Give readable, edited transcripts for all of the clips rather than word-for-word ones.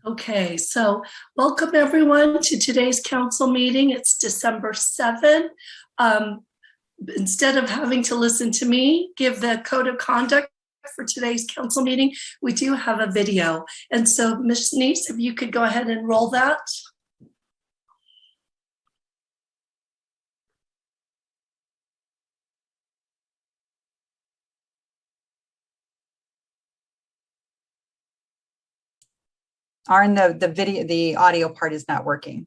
Okay, so welcome everyone to today's council meeting. It's December 7th. Instead of having to listen to me give the code of conduct for today's council meeting, we do have a video. And so Ms. Neese, if you could go ahead and roll that. Arn, the audio part is not working.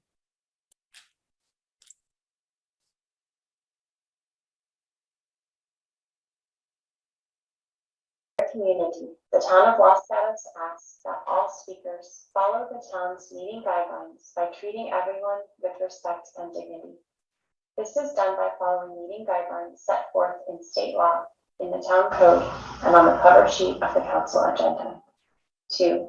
Community, the town of Los Gatos asks that all speakers follow the town's meeting guidelines by treating everyone with respect and dignity. This is done by following meeting guidelines set forth in state law, in the town code, and on the cover sheet of the council agenda. 2.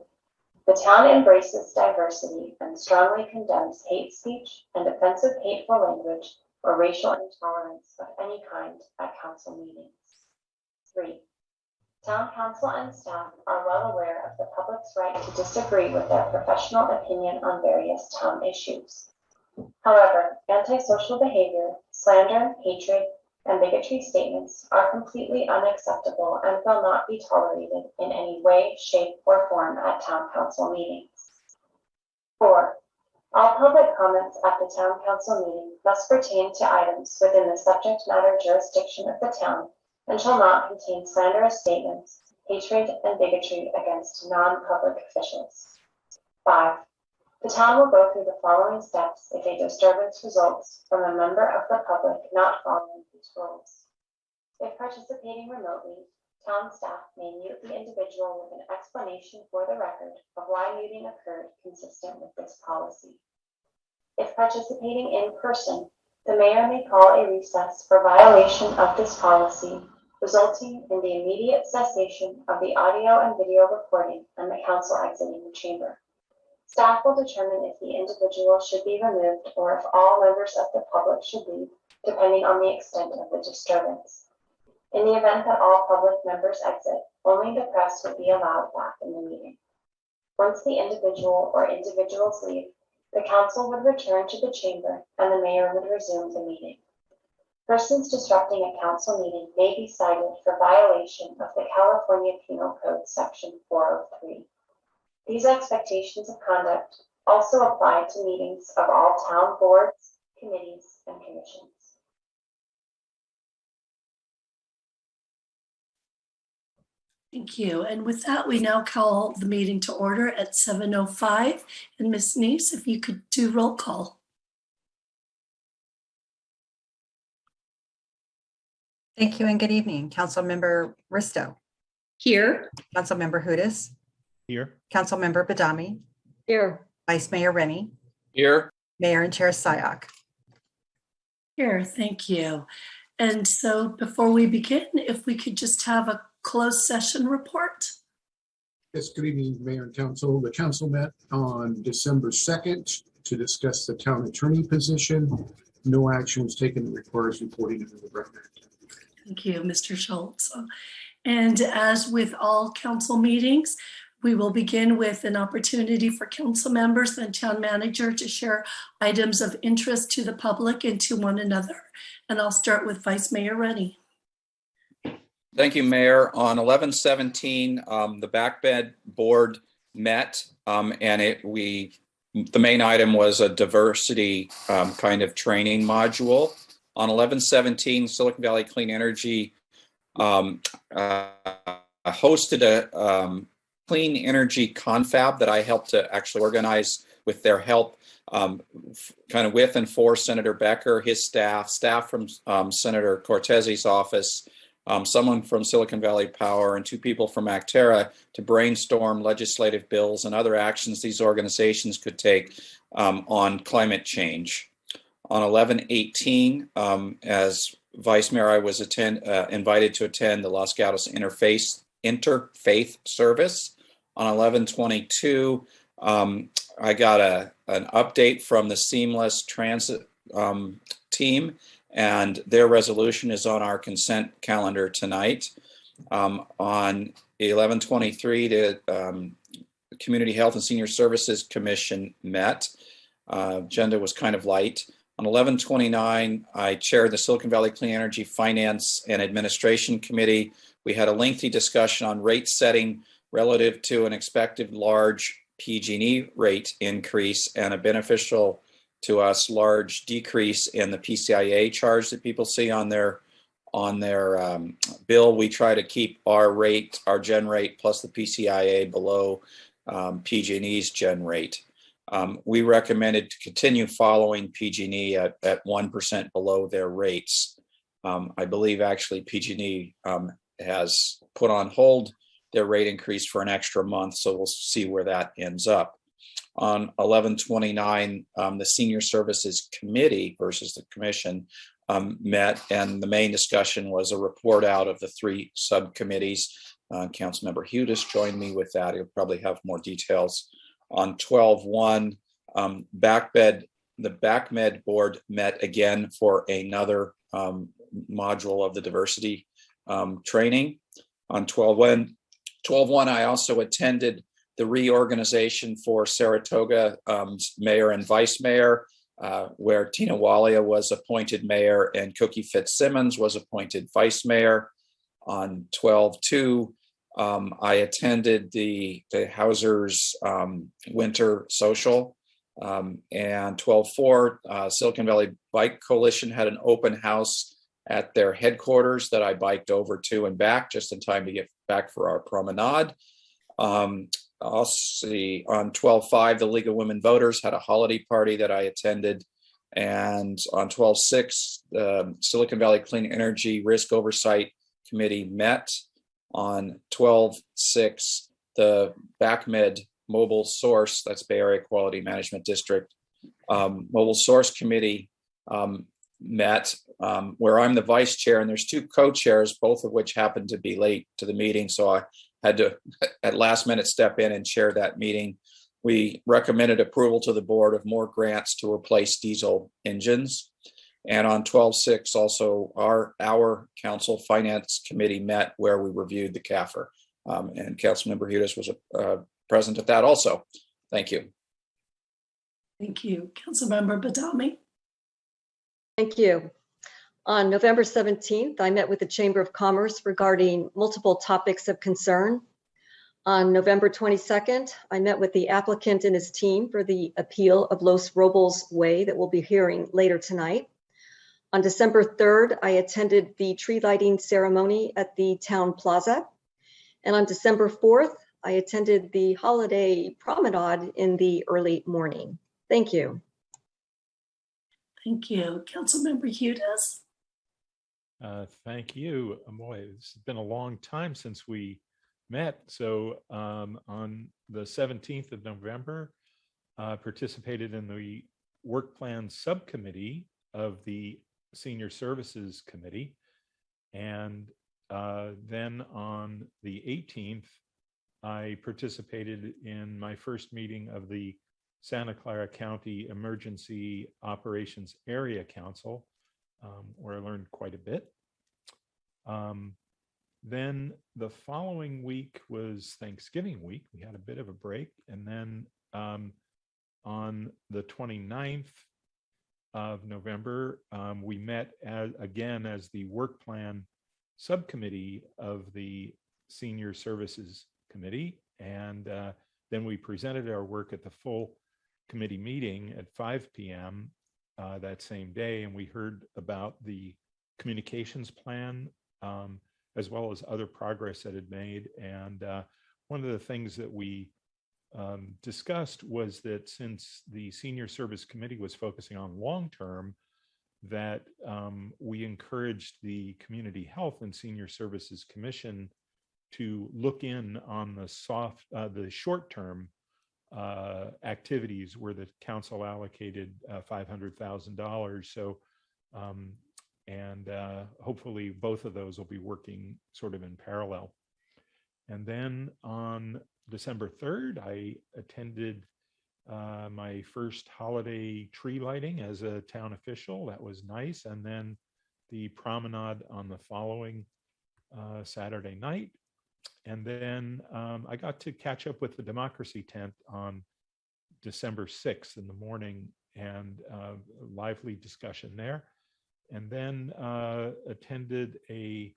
The town embraces diversity and strongly condemns hate speech and offensive hateful language or racial intolerance of any kind at council meetings. 3. Town council and staff are well aware of the public's right to disagree with their professional opinion on various town issues. However, antisocial behavior, slander, hatred, and bigotry statements are completely unacceptable and will not be tolerated in any way, shape, or form at town council meetings. 4. All public comments at the town council meeting must pertain to items within the subject matter jurisdiction of the town and shall not contain slanderous statements, hatred, and bigotry against non-public officials. 5. The town will go through the following steps if a disturbance results from a member of the public not following these rules. If participating remotely, town staff may mute the individual with an explanation for the record of why muting occurred consistent with this policy. If participating in person, the mayor may call a recess for violation of this policy, resulting in the immediate cessation of the audio and video recording and the council exiting the chamber. Staff will determine if the individual should be removed or if all members of the public should leave, depending on the extent of the disturbance. In the event that all public members exit, only the press would be allowed back in the meeting. Once the individual or individuals leave, the council would return to the chamber and the mayor would resume the meeting. Persons disrupting a council meeting may be cited for violation of the California Penal Code Section 403. These expectations of conduct also apply to meetings of all town boards, committees, and commissions. Thank you. And with that, we now call the meeting to order at 7:05. And Ms. Neese, if you could do roll call. Thank you and good evening. Councilmember Risto. Here. Councilmember Hudas. Here. Councilmember Badami. Here. Vice Mayor Rennie. Here. Mayor and Chair Sayak. Here, thank you. And so before we begin, if we could just have a closed session report. Yes, good evening, Mayor and Council. The council met on December 2nd to discuss the town attorney position. No action was taken that requires reporting into the record. Thank you, Mr. Schultz. And as with all council meetings, we will begin with an opportunity for council members and town manager to share items of interest to the public and to one another. And I'll start with Vice Mayor Rennie. Thank you, Mayor. On 11/17, the backbed board met, and the main item was a diversity kind of training module. On 11/17, Silicon Valley Clean Energy hosted a clean energy confab that I helped to actually organize with their help, kind of with and for Senator Becker, his staff from Senator Cortez's office, someone from Silicon Valley Power, and 2 people from Actera to brainstorm legislative bills and other actions these organizations could take on climate change. On 11/18, as Vice Mayor, I was invited to attend the Los Gatos Interfaith service. On 11/22, I got an update from the Seamless Transit team, and their resolution is on our consent calendar tonight. On 11/23 to Community Health and Senior Services Commission met. Agenda was kind of light. On 11/29, I chaired the Silicon Valley Clean Energy Finance and Administration Committee. We had a lengthy discussion on rate setting relative to an expected large PG&E rate increase and a beneficial to us large decrease in the PCIA charge that people see on their bill. We try to keep our rate, our gen rate plus the PCIA below PG&E's gen rate. We recommended to continue following PG&E at 1% below their rates. I believe actually PG&E has put on hold their rate increase for an extra month, so we'll see where that ends up. On 11/29, the Senior Services Committee versus the Commission met, and the main discussion was a report out of the 3 subcommittees. Councilmember Hudas joined me with that. He'll probably have more details. On 12/1, the BACMed board met again for another module of the diversity training. On 12/1, I also attended the reorganization for Saratoga mayor and vice mayor, where Tina Walia was appointed mayor and Cookie Fitzsimmons was appointed vice mayor. On 12/2, I attended the Hausers winter social, and 12/4, Silicon Valley Bike Coalition had an open house at their headquarters that I biked over to and back just in time to get back for our promenade. I'll see, on 12/5, the League of Women Voters had a holiday party that I attended. And on 12/6, the Silicon Valley Clean Energy Risk Oversight Committee met. On 12/6, the BACMed Mobile Source, that's Bay Area Quality Management District, Mobile Source Committee met, where I'm the vice chair, and there's 2 co-chairs, both of which happened to be late to the meeting. So I had to, at last minute, step in and chair that meeting. We recommended approval to the board of more grants to replace diesel engines. And on 12/6, also our council finance committee met, where we reviewed the CAFR. And Councilmember Hudas was present at that also. Thank you. Thank you. Councilmember Badami. Thank you. On November 17th, I met with the Chamber of Commerce regarding multiple topics of concern. On November 22nd, I met with the applicant and his team for the appeal of Los Robles Way that we'll be hearing later tonight. On December 3rd, I attended the tree lighting ceremony at the Town Plaza. And on December 4th, I attended the holiday promenade in the early morning. Thank you. Thank you. Councilmember Hudas. Thank you. Boy, it's been a long time since we met. So on the 17th of November, participated in the work plan subcommittee of the Senior Services Committee. And then on the 18th, I participated in my first meeting of the Santa Clara County Emergency Operations Area Council, where I learned quite a bit. Then the following week was Thanksgiving week. We had a bit of a break. And then on the 29th of November, we met again as the work plan subcommittee of the Senior Services Committee. And then we presented our work at the full committee meeting at 5 p.m. That same day. And we heard about the communications plan, as well as other progress that had made. And one of the things that we discussed was that since the Senior Service Committee was focusing on long-term, that we encouraged the Community Health and Senior Services Commission to look in on the short-term activities where the council allocated $500,000. So, and hopefully both of those will be working sort of in parallel. And then on December 3rd, I attended my first holiday tree lighting as a town official. That was nice. And then the promenade on the following Saturday night. And then I got to catch up with the Democracy Tent on December 6th in the morning, and lively discussion there. And then attended a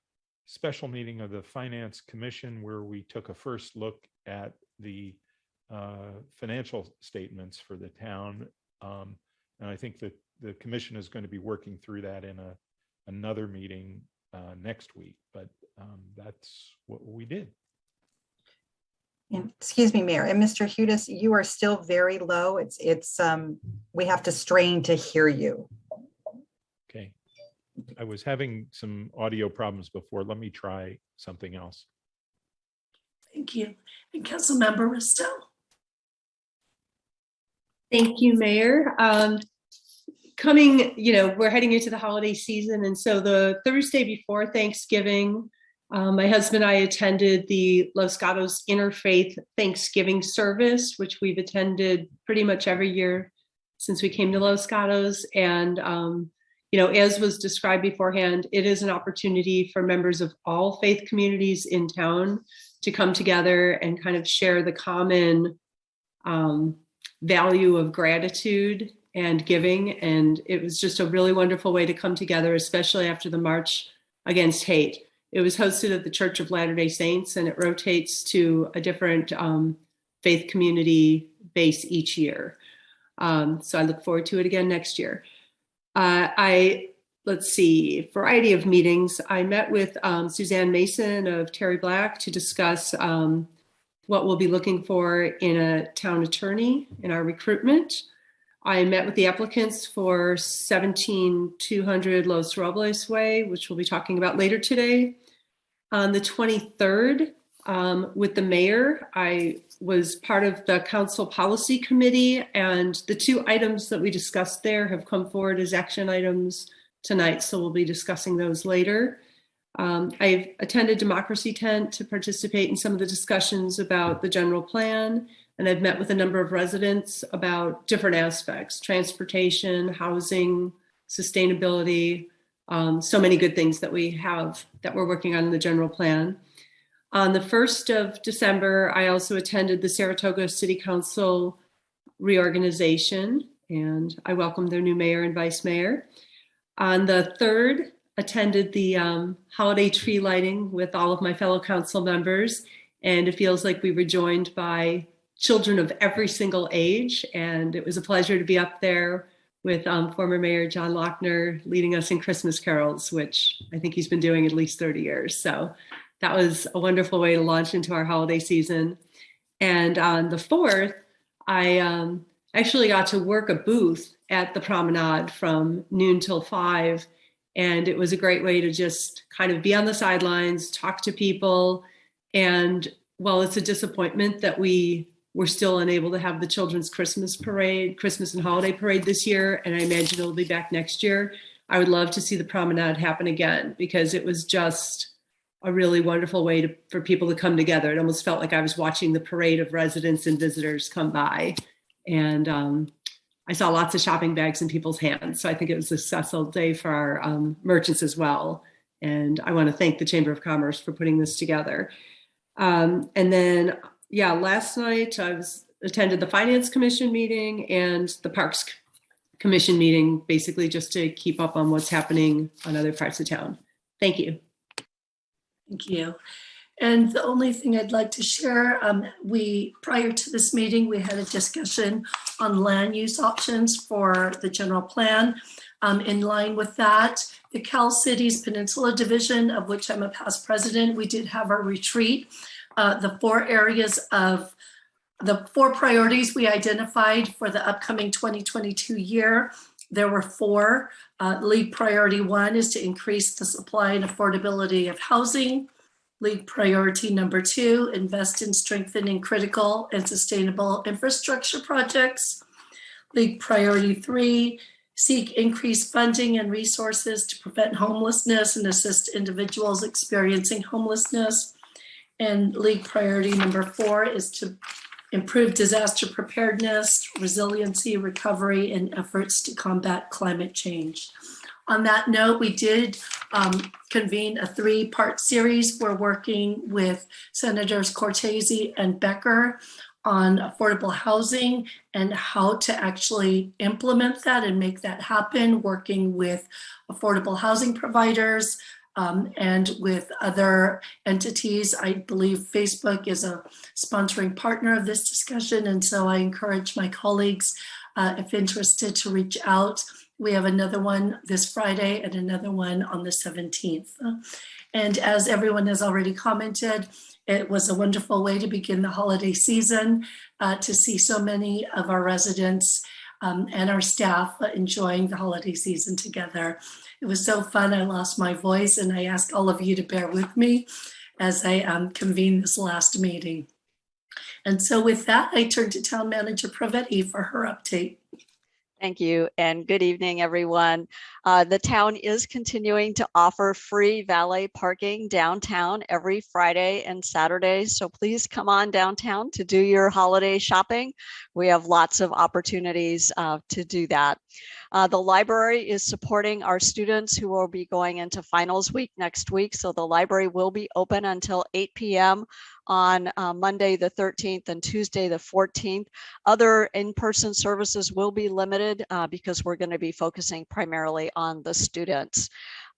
special meeting of the Finance Commission where we took a first look at the financial statements for the town. And I think that the commission is going to be working through that in another meeting next week, but that's what we did. And, excuse me, Mayor, and Mr. Hudis, you are still very low. It's we have to strain to hear you. Okay. I was having some audio problems before. Let me try something else. Thank you. And Councilmember Risto. Thank you, Mayor. We're heading into the holiday season. And so the Thursday before Thanksgiving, my husband and I attended the Los Gatos Interfaith Thanksgiving service, which we've attended pretty much every year since we came to Los Gatos. And, as was described beforehand, it is an opportunity for members of all faith communities in town to come together and kind of share the common value of gratitude and giving. And it was just a really wonderful way to come together, especially after the March Against Hate. It was hosted at the Church of Latter-day Saints, and it rotates to a different faith community base each year. So I look forward to it again next year. Let's see, variety of meetings. I met with Suzanne Mason of Terry Black to discuss what we'll be looking for in a town attorney in our recruitment. I met with the applicants for 17200 Los Robles Way, which we'll be talking about later today. On the 23rd, with the mayor, I was part of the council policy committee, and the two items that we discussed there have come forward as action items tonight, so we'll be discussing those later. I've attended Democracy Tent to participate in some of the discussions about the general plan, and I've met with a number of residents about different aspects: transportation, housing, sustainability, so many good things that we have that we're working on in the general plan. On the 1st of December, I also attended the Saratoga City Council Reorganization, and I welcomed their new mayor and vice mayor. On the 3rd, attended the holiday tree lighting with all of my fellow council members, and it feels like we were joined by children of every single age, and it was a pleasure to be up there with former Mayor John Lochner leading us in Christmas carols, which I think he's been doing at least 30 years. So that was a wonderful way to launch into our holiday season. And on the 4th, I actually got to work a booth at the promenade from noon till 5. And it was a great way to just kind of be on the sidelines, talk to people. And while it's a disappointment that we were still unable to have the children's Christmas and holiday parade this year, and I imagine it'll be back next year, I would love to see the promenade happen again, because it was just a really wonderful way for people to come together. It almost felt like I was watching the parade of residents and visitors come by. And I saw lots of shopping bags in people's hands. So I think it was a successful day for our merchants as well. And I want to thank the Chamber of Commerce for putting this together. And then, last night I attended the Finance Commission meeting and the Parks Commission meeting, basically just to keep up on what's happening on other parts of town. Thank you. Thank you. And the only thing I'd like to share, prior to this meeting, we had a discussion on land use options for the general plan. In line with that, the Cal Cities Peninsula Division, of which I'm a past president, we did have our retreat. The 4 priorities we identified for the upcoming 2022 year, there were 4. Lead priority 1 is to increase the supply and affordability of housing. Lead priority number 2, invest in strengthening critical and sustainable infrastructure projects. Lead priority 3, seek increased funding and resources to prevent homelessness and assist individuals experiencing homelessness. And lead priority number 4 is to improve disaster preparedness, resiliency, recovery, and efforts to combat climate change. On that note, we did convene a 3-part series. We're working with Senators Cortese and Becker on affordable housing and how to actually implement that and make that happen, working with affordable housing providers and with other entities. I believe Facebook is a sponsoring partner of this discussion, and so I encourage my colleagues, if interested, to reach out. We have another one this Friday and another one on the 17th. And as everyone has already commented, it was a wonderful way to begin the holiday season, to see so many of our residents and our staff enjoying the holiday season together. It was so fun. I lost my voice, and I ask all of you to bear with me as I convene this last meeting. And so with that, I turn to Town Manager Pravetti for her update. Thank you, and good evening, everyone. The town is continuing to offer free valet parking downtown every Friday and Saturday, so please come on downtown to do your holiday shopping. We have lots of opportunities to do that. The library is supporting our students who will be going into finals week next week, so the library will be open until 8 p.m. on Monday the 13th and Tuesday the 14th. Other in-person services will be limited because we're going to be focusing primarily on the students.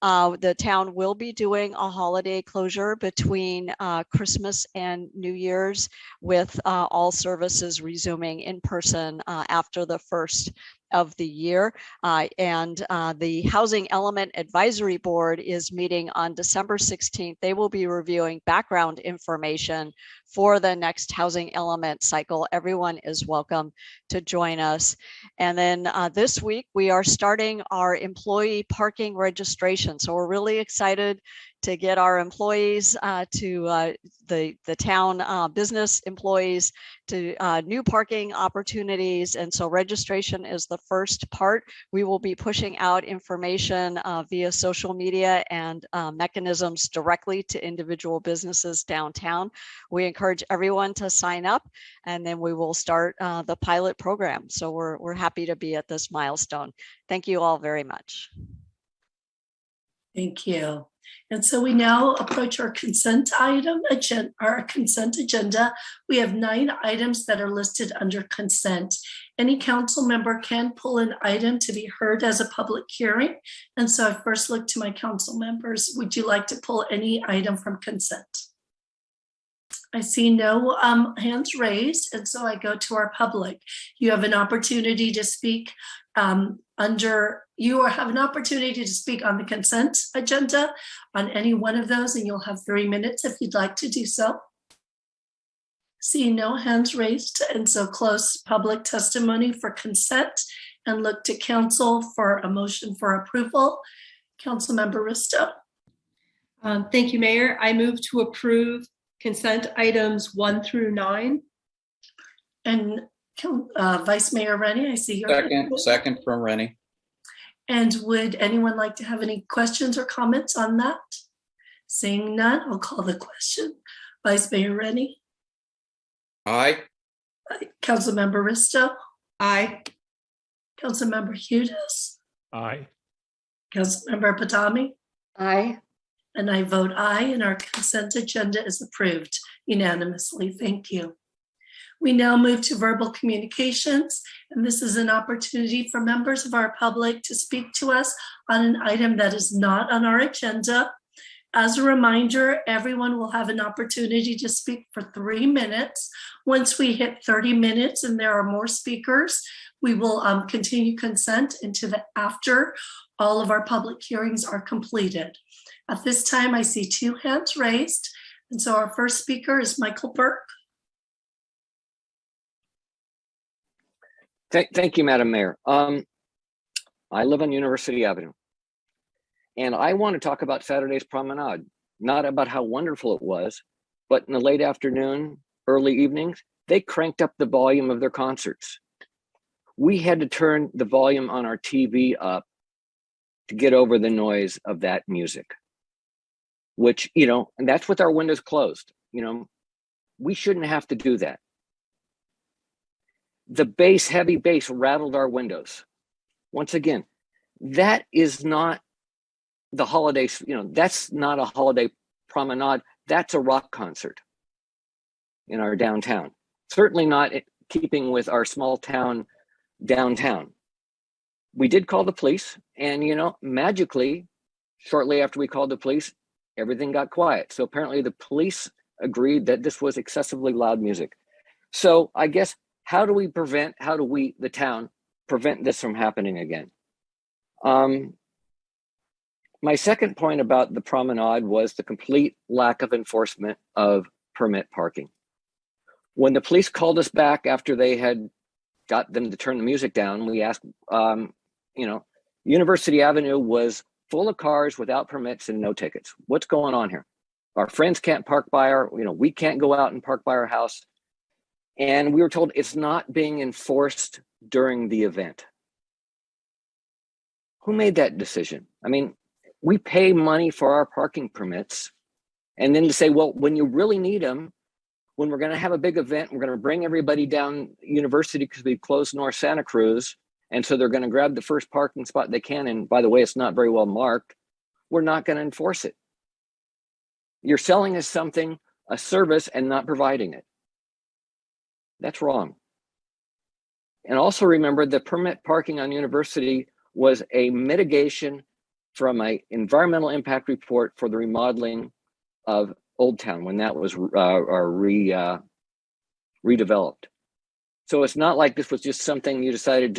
The town will be doing a holiday closure between Christmas and New Year's, with all services resuming in person after the first of the year. And the Housing Element Advisory Board is meeting on December 16th. They will be reviewing background information for the next housing element cycle. Everyone is welcome to join us. And then this week, we are starting our employee parking registration. So we're really excited to get our employees to the town business employees to new parking opportunities. And so registration is the first part. We will be pushing out information via social media and mechanisms directly to individual businesses downtown. We encourage everyone to sign up, and then we will start the pilot program. So we're happy to be at this milestone. Thank you all very much. Thank you. And so we now approach our consent agenda. We have 9 items that are listed under consent. Any council member can pull an item to be heard as a public hearing. And so I first look to my council members. Would you like to pull any item from consent? I see no hands raised, and so I go to our public. You have an opportunity to speak have an opportunity to speak on the consent agenda on any one of those, and you'll have 3 minutes if you'd like to do so. See no hands raised, and so close public testimony for consent and look to council for a motion for approval. Councilmember Risto. Thank you, Mayor. I move to approve consent items 1 through 9. And Vice Mayor Rennie, I see your Second from Rennie. And would anyone like to have any questions or comments on that? Seeing none, I'll call the question. Vice Mayor Rennie. Aye. Councilmember Risto. Aye. Councilmember Hudas. Aye. Councilmember Patami. Aye. And I vote aye, and our consent agenda is approved unanimously. Thank you. We now move to verbal communications, and this is an opportunity for members of our public to speak to us on an item that is not on our agenda. As a reminder, everyone will have an opportunity to speak for 3 minutes. Once we hit 30 minutes and there are more speakers, we will continue consent into after all of our public hearings are completed. At this time, I see 2 hands raised. And so our first speaker is Michael Burke. Thank you, Madam Mayor. I live on University Avenue, and I want to talk about Saturday's promenade, not about how wonderful it was, but in the late afternoon, early evenings, they cranked up the volume of their concerts. We had to turn the volume on our TV up to get over the noise of that music, which, and that's with our windows closed. We shouldn't have to do that. The heavy bass rattled our windows. Once again, that is not the holiday, that's not a holiday promenade. That's a rock concert in our downtown. Certainly not keeping with our small town downtown. We did call the police, and magically, shortly after we called the police, everything got quiet. So apparently the police agreed that this was excessively loud music. So I guess, how do we, the town, prevent this from happening again? My second point about the promenade was the complete lack of enforcement of permit parking. When the police called us back after they had got them to turn the music down, we asked, University Avenue was full of cars without permits and no tickets. What's going on here? Our friends can't park by we can't go out and park by our house. And we were told it's not being enforced during the event. Who made that decision? I mean, we pay money for our parking permits, and then to say, well, when you really need them, when we're going to have a big event, we're going to bring everybody down University because we closed North Santa Cruz, and so they're going to grab the first parking spot they can, and by the way, it's not very well marked, we're not going to enforce it. You're selling us something, a service, and not providing it. That's wrong. And also remember, the permit parking on University was a mitigation from an environmental impact report for the remodeling of Old Town when that was redeveloped. So it's not like this was just something you decided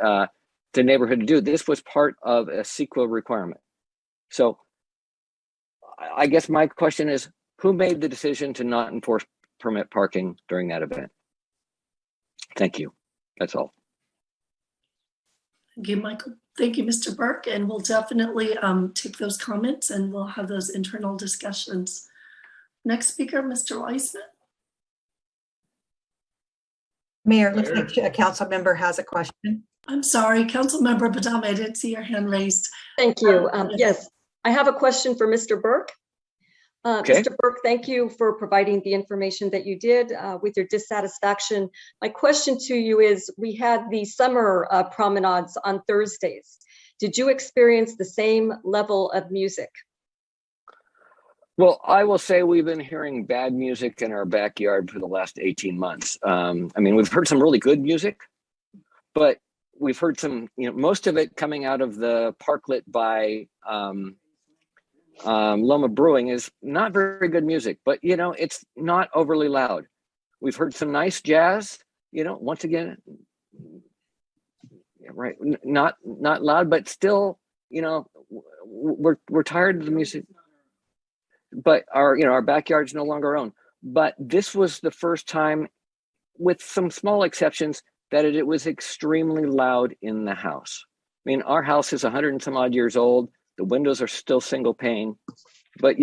to neighborhood to do. This was part of a CEQA requirement. So I guess my question is, who made the decision to not enforce permit parking during that event? Thank you. That's all. Thank you, Michael. Thank you, Mr. Burke. And we'll definitely take those comments and we'll have those internal discussions. Next speaker, Mr. Weissman. Mayor, looks like a council member has a question. I'm sorry, Councilmember Badami, I didn't see your hand raised. Thank you. Yes, I have a question for Mr. Burke. Okay. Mr. Burke, thank you for providing the information that you did with your dissatisfaction. My question to you is, we had the summer promenades on Thursdays. Did you experience the same level of music? Well, I will say we've been hearing bad music in our backyard for the last 18 months. I mean, we've heard some really good music, but we've heard some, most of it coming out of the parklet by Loma Brewing is not very good music, but it's not overly loud. We've heard some nice jazz, once again, right, not loud, but still, we're tired of the music. But our backyard's no longer our own. But this was the first time, with some small exceptions, that it was extremely loud in the house. I mean, our house is 100 and some odd years old. The windows are still single pane, but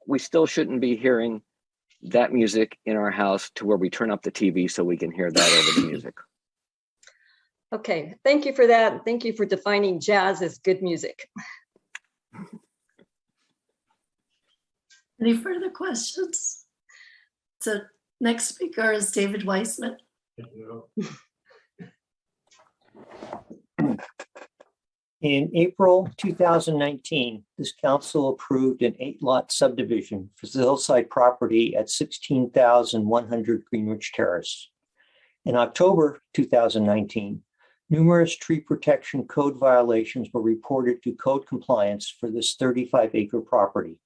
we still shouldn't be hearing that music in our house to where we turn up the TV so we can hear that over the music. Okay, thank you for that. Thank you for defining jazz as good music. Any further questions? So next speaker is David Weissman. In April 2019, this council approved an 8-lot subdivision for the hillside property at 16,100 Greenwich Terrace. In October 2019, numerous tree protection code violations were reported to code compliance for this 35-acre property.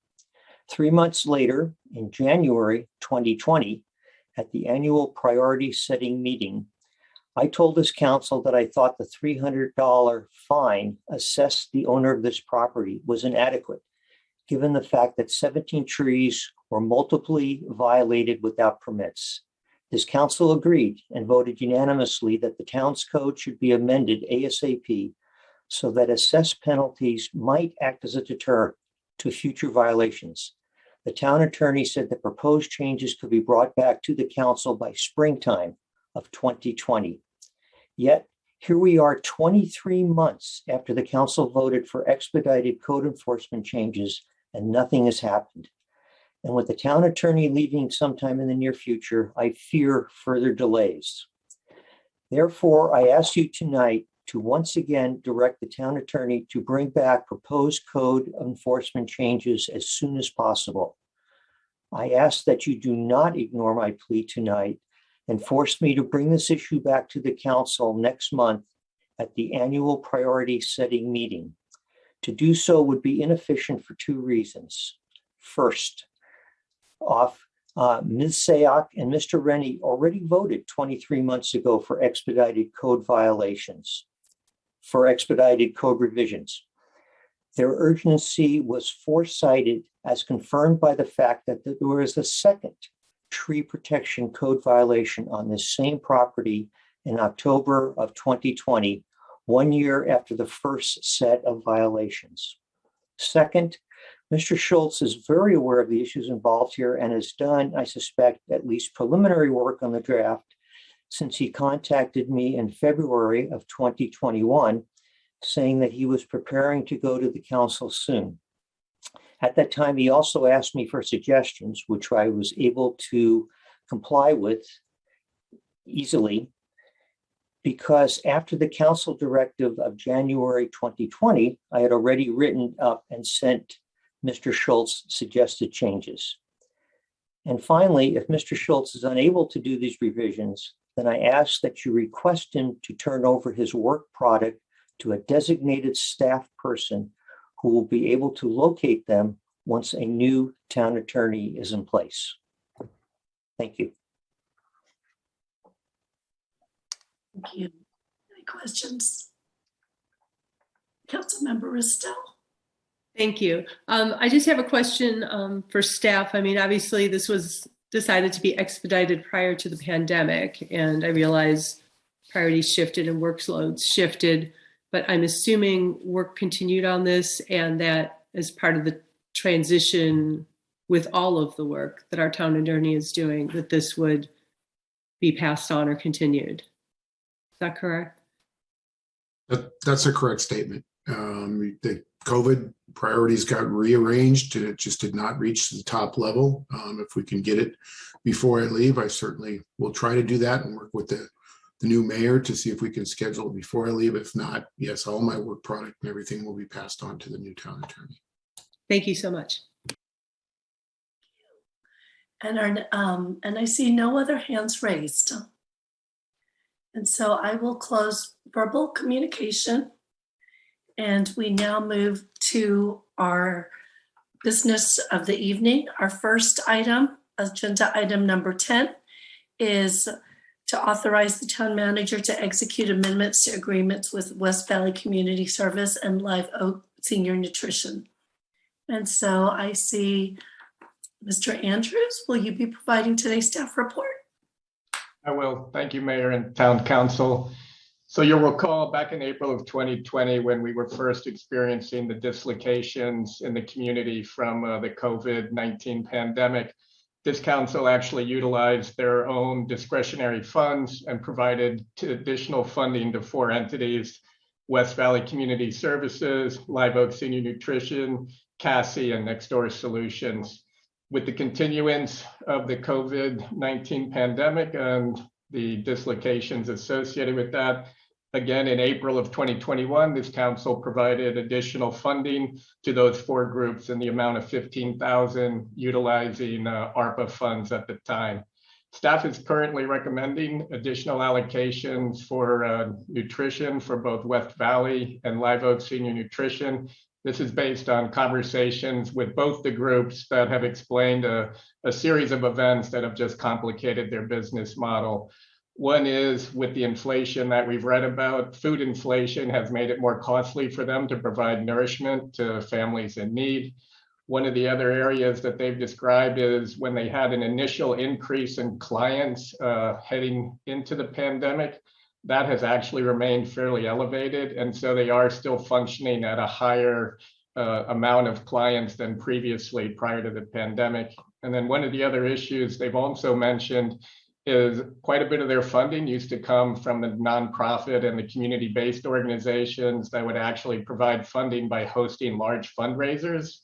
3 months later, in January 2020, at the annual priority setting meeting, I told this council that I thought the $300 fine assessed the owner of this property was inadequate, given the fact that 17 trees were multiply violated without permits. This council agreed and voted unanimously that the town's code should be amended ASAP so that assessed penalties might act as a deterrent to future violations. The town attorney said the proposed changes could be brought back to the council by springtime of 2020. Yet, here we are 23 months after the council voted for expedited code enforcement changes and nothing has happened. And with the town attorney leaving sometime in the near future, I fear further delays. Therefore, I ask you tonight to once again direct the town attorney to bring back proposed code enforcement changes as soon as possible. I ask that you do not ignore my plea tonight and force me to bring this issue back to the council next month at the annual priority setting meeting. To do so would be inefficient for two reasons. First, Ms. Sayoc and Mr. Rennie already voted 23 months ago for expedited code revisions. Their urgency was foresighted as confirmed by the fact that there was a second tree protection code violation on this same property in October of 2020, 1 year after the first set of violations. Second, Mr. Schultz is very aware of the issues involved here and has done, I suspect, at least preliminary work on the draft since he contacted me in February of 2021, saying that he was preparing to go to the council soon. At that time, he also asked me for suggestions, which I was able to comply with easily, because after the council directive of January 2020, I had already written up and sent Mr. Schultz suggested changes. And finally, if Mr. Schultz is unable to do these revisions, then I ask that you request him to turn over his work product to a designated staff person who will be able to locate them once a new town attorney is in place. Thank you. Thank you. Any questions? Councilmember Ristel. Thank you. I just have a question for staff. I mean, obviously this was decided to be expedited prior to the pandemic, and I realize priorities shifted and workloads shifted, but I'm assuming work continued on this and that as part of the transition with all of the work that our town attorney is doing, that this would be passed on or continued. Is that correct? That's a correct statement. The COVID priorities got rearranged and it just did not reach the top level. If we can get it before I leave, I certainly will try to do that and work with the new mayor to see if we can schedule it before I leave. If not, yes, all my work product and everything will be passed on to the new town attorney. Thank you so much. And I see no other hands raised. And so I will close verbal communication. And we now move to our business of the evening. Our first item, agenda item number 10, is to authorize the town manager to execute amendments to agreements with West Valley Community Service and Live Oak Senior Nutrition. And so I see Mr. Andrews, will you be providing today's staff report? I will. Thank you, Mayor and Town Council. So you'll recall back in April of 2020, when we were first experiencing the dislocations in the community from the COVID-19 pandemic, this council actually utilized their own discretionary funds and provided additional funding to 4 entities: West Valley Community Services, Live Oak Senior Nutrition, Cassie, and Next Door Solutions. With the continuance of the COVID-19 pandemic and the dislocations associated with that, again, in April of 2021, this council provided additional funding to those 4 groups in the amount of $15,000, utilizing ARPA funds at the time. Staff is currently recommending additional allocations for nutrition for both West Valley and Live Oak Senior Nutrition. This is based on conversations with both the groups that have explained a series of events that have just complicated their business model. One is with the inflation that we've read about, food inflation has made it more costly for them to provide nourishment to families in need. One of the other areas that they've described is when they had an initial increase in clients heading into the pandemic, that has actually remained fairly elevated. And so they are still functioning at a higher amount of clients than previously prior to the pandemic. And then one of the other issues they've also mentioned is quite a bit of their funding used to come from the nonprofit and the community-based organizations that would actually provide funding by hosting large fundraisers,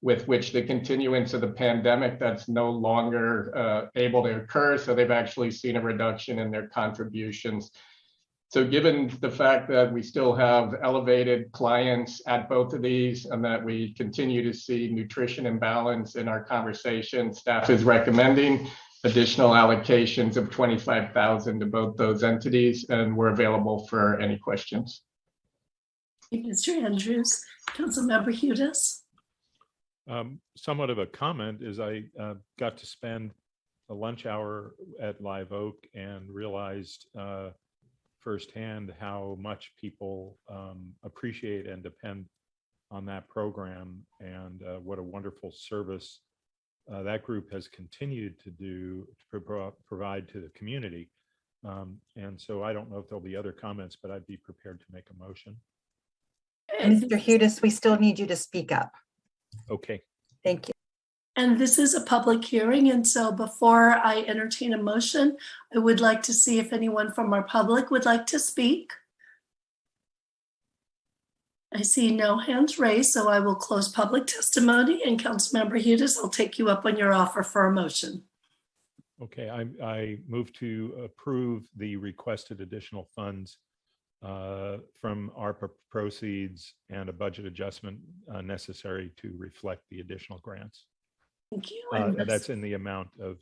with which the continuance of the pandemic, that's no longer able to occur. So they've actually seen a reduction in their contributions. So given the fact that we still have elevated clients at both of these and that we continue to see nutrition imbalance in our conversation, staff is recommending additional allocations of $25,000 to both those entities, and we're available for any questions. Mr. Andrews. Councilmember Hudas. Somewhat of a comment is I got to spend a lunch hour at Live Oak and realized firsthand how much people appreciate and depend on that program, and what a wonderful service that group has continued to do to provide to the community. And so I don't know if there'll be other comments, but I'd be prepared to make a motion. Mr. Hudas, we still need you to speak up. Okay. Thank you. And this is a public hearing, and so before I entertain a motion, I would like to see if anyone from our public would like to speak. I see no hands raised, so I will close public testimony, and Councilmember Hudas, I'll take you up on your offer for a motion. Okay, I move to approve the requested additional funds from ARPA proceeds and a budget adjustment necessary to reflect the additional grants. Thank you. That's in the amount of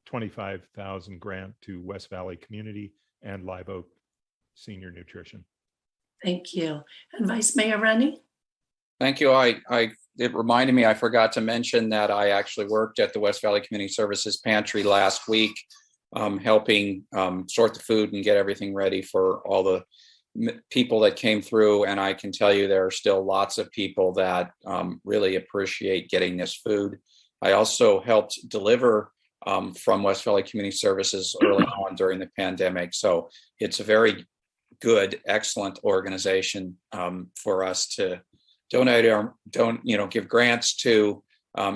$25,000 grant to West Valley Community and Live Oak Senior Nutrition. Thank you. And Vice Mayor Rennie? Thank you. It reminded me, I forgot to mention that I actually worked at the West Valley Community Services Pantry last week, helping sort the food and get everything ready for all the people that came through. And I can tell you there are still lots of people that really appreciate getting this food. I also helped deliver from West Valley Community Services early on during the pandemic. So it's a very good, excellent organization for us to donate or give grants to.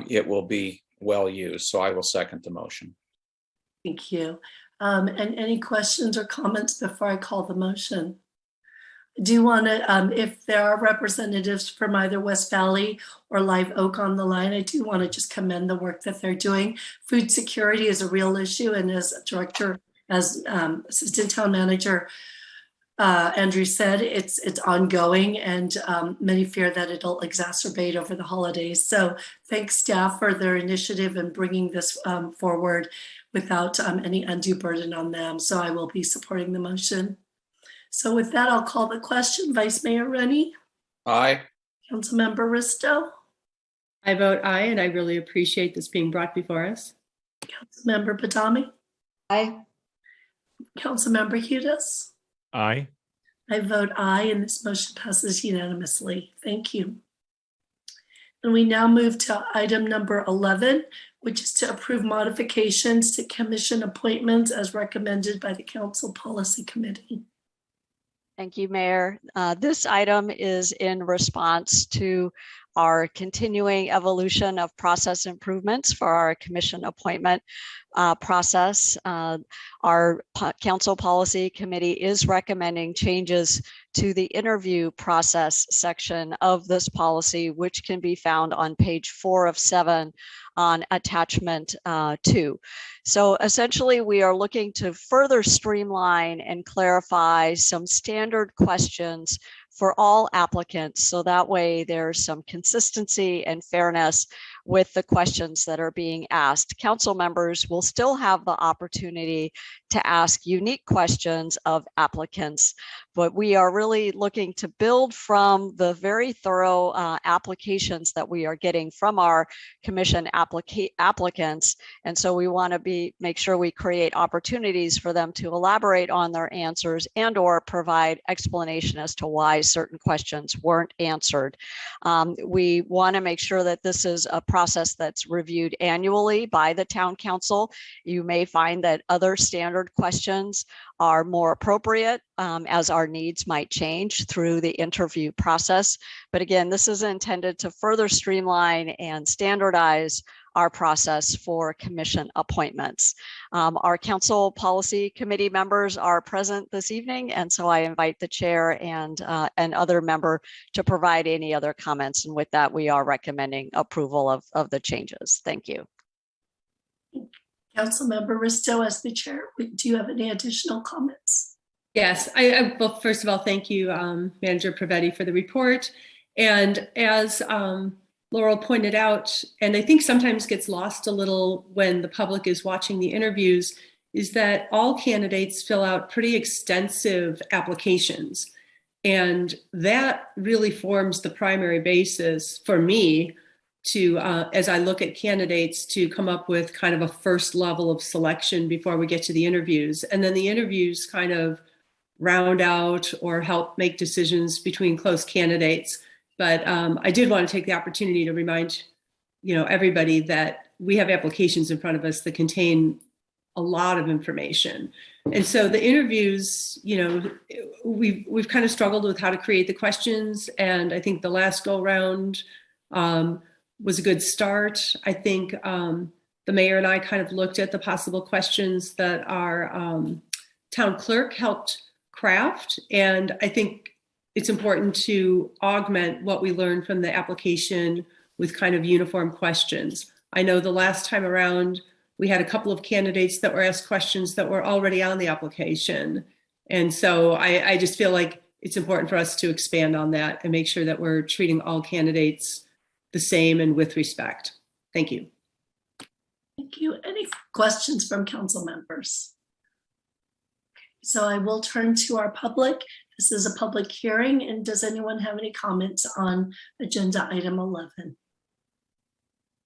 It will be well used. So I will second the motion. Thank you. And any questions or comments before I call the motion? Do you want to, if there are representatives from either West Valley or Live Oak on the line, I do want to just commend the work that they're doing. Food security is a real issue, and as Assistant Town Manager Andrew said, it's ongoing, and many fear that it'll exacerbate over the holidays. So thanks staff for their initiative in bringing this forward without any undue burden on them. So I will be supporting the motion. So with that, I'll call the question. Vice Mayor Rennie? Aye. Councilmember Risto? I vote aye, and I really appreciate this being brought before us. Councilmember Badami? Aye. Councilmember Hudas? Aye. I vote aye, and this motion passes unanimously. Thank you. And we now move to item number 11, which is to approve modifications to commission appointments as recommended by the Council Policy Committee. Thank you, Mayor. This item is in response to our continuing evolution of process improvements for our commission appointment process. Our Council Policy Committee is recommending changes to the interview process section of this policy, which can be found on page 4 of 7 on attachment 2. So essentially, we are looking to further streamline and clarify some standard questions for all applicants, so that way there's some consistency and fairness with the questions that are being asked. Council members will still have the opportunity to ask unique questions of applicants, but we are really looking to build from the very thorough applications that we are getting from our commission applicants. And so we want to make sure we create opportunities for them to elaborate on their answers and or provide explanation as to why certain questions weren't answered. We want to make sure that this is a process that's reviewed annually by the town council. You may find that other standard questions are more appropriate as our needs might change through the interview process. But again, this is intended to further streamline and standardize our process for commission appointments. Our Council Policy Committee members are present this evening, and so I invite the chair and an other member to provide any other comments. And with that, we are recommending approval of the changes. Thank you. Councilmember Risto, as the chair, do you have any additional comments? Yes, well, first of all, thank you, Manager Pravetti, for the report. And as Laurel pointed out, and I think sometimes gets lost a little when the public is watching the interviews, is that all candidates fill out pretty extensive applications. And that really forms the primary basis for me to, as I look at candidates, to come up with kind of a first level of selection before we get to the interviews. And then the interviews kind of round out or help make decisions between close candidates. But I did want to take the opportunity to remind, everybody that we have applications in front of us that contain a lot of information. And so the interviews, we've kind of struggled with how to create the questions. And I think the last go round was a good start. I think the mayor and I kind of looked at the possible questions that our town clerk helped craft. And I think it's important to augment what we learned from the application with kind of uniform questions. I know the last time around, we had a couple of candidates that were asked questions that were already on the application. And so I just feel like it's important for us to expand on that and make sure that we're treating all candidates the same and with respect. Thank you. Thank you. Any questions from council members? So I will turn to our public. This is a public hearing, and does anyone have any comments on agenda item 11?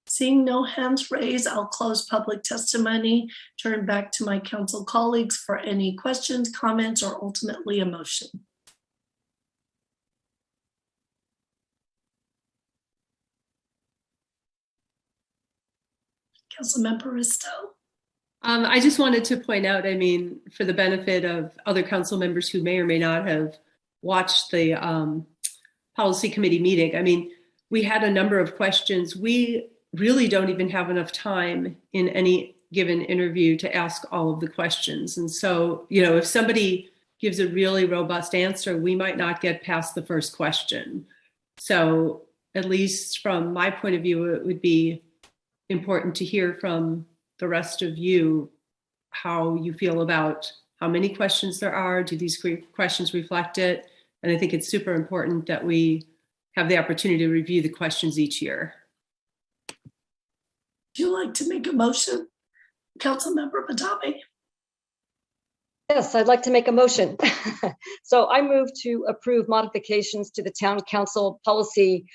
Seeing no hands raised, I'll close public testimony, turn back to my council colleagues for any questions, comments, or ultimately a motion. Councilmember Risto. I just wanted to point out, for the benefit of other council members who may or may not have watched the policy committee meeting, we had a number of questions. We really don't even have enough time in any given interview to ask all of the questions. And so, if somebody gives a really robust answer, we might not get past the first question. So at least from my point of view, it would be important to hear from the rest of you how you feel about how many questions there are. Do these questions reflect it? And I think it's super important that we have the opportunity to review the questions each year. Would you like to make a motion, Councilmember Badami? Yes, I'd like to make a motion. So I move to approve modifications to the Town Council Policy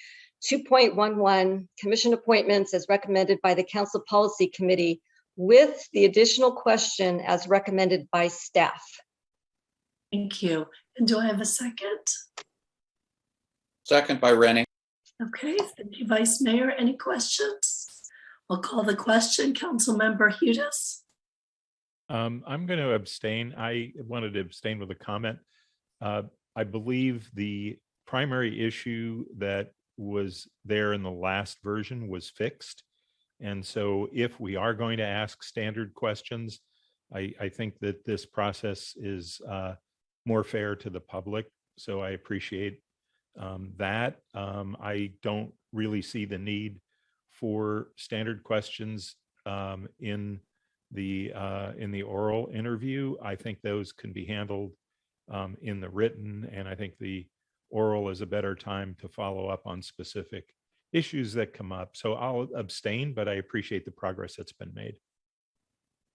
2.11 Commission appointments as recommended by the Council Policy Committee with the additional question as recommended by staff. Thank you. And do I have a second? Second by Rennie. Okay, thank you, Vice Mayor. Any questions? I'll call the question. Councilmember Hudas. I'm going to abstain. I wanted to abstain with a comment. I believe the primary issue that was there in the last version was fixed. And so if we are going to ask standard questions, I think that this process is more fair to the public. So I appreciate that. I don't really see the need for standard questions in the oral interview. I think those can be handled in the written, and I think the oral is a better time to follow up on specific issues that come up. So I'll abstain, but I appreciate the progress that's been made.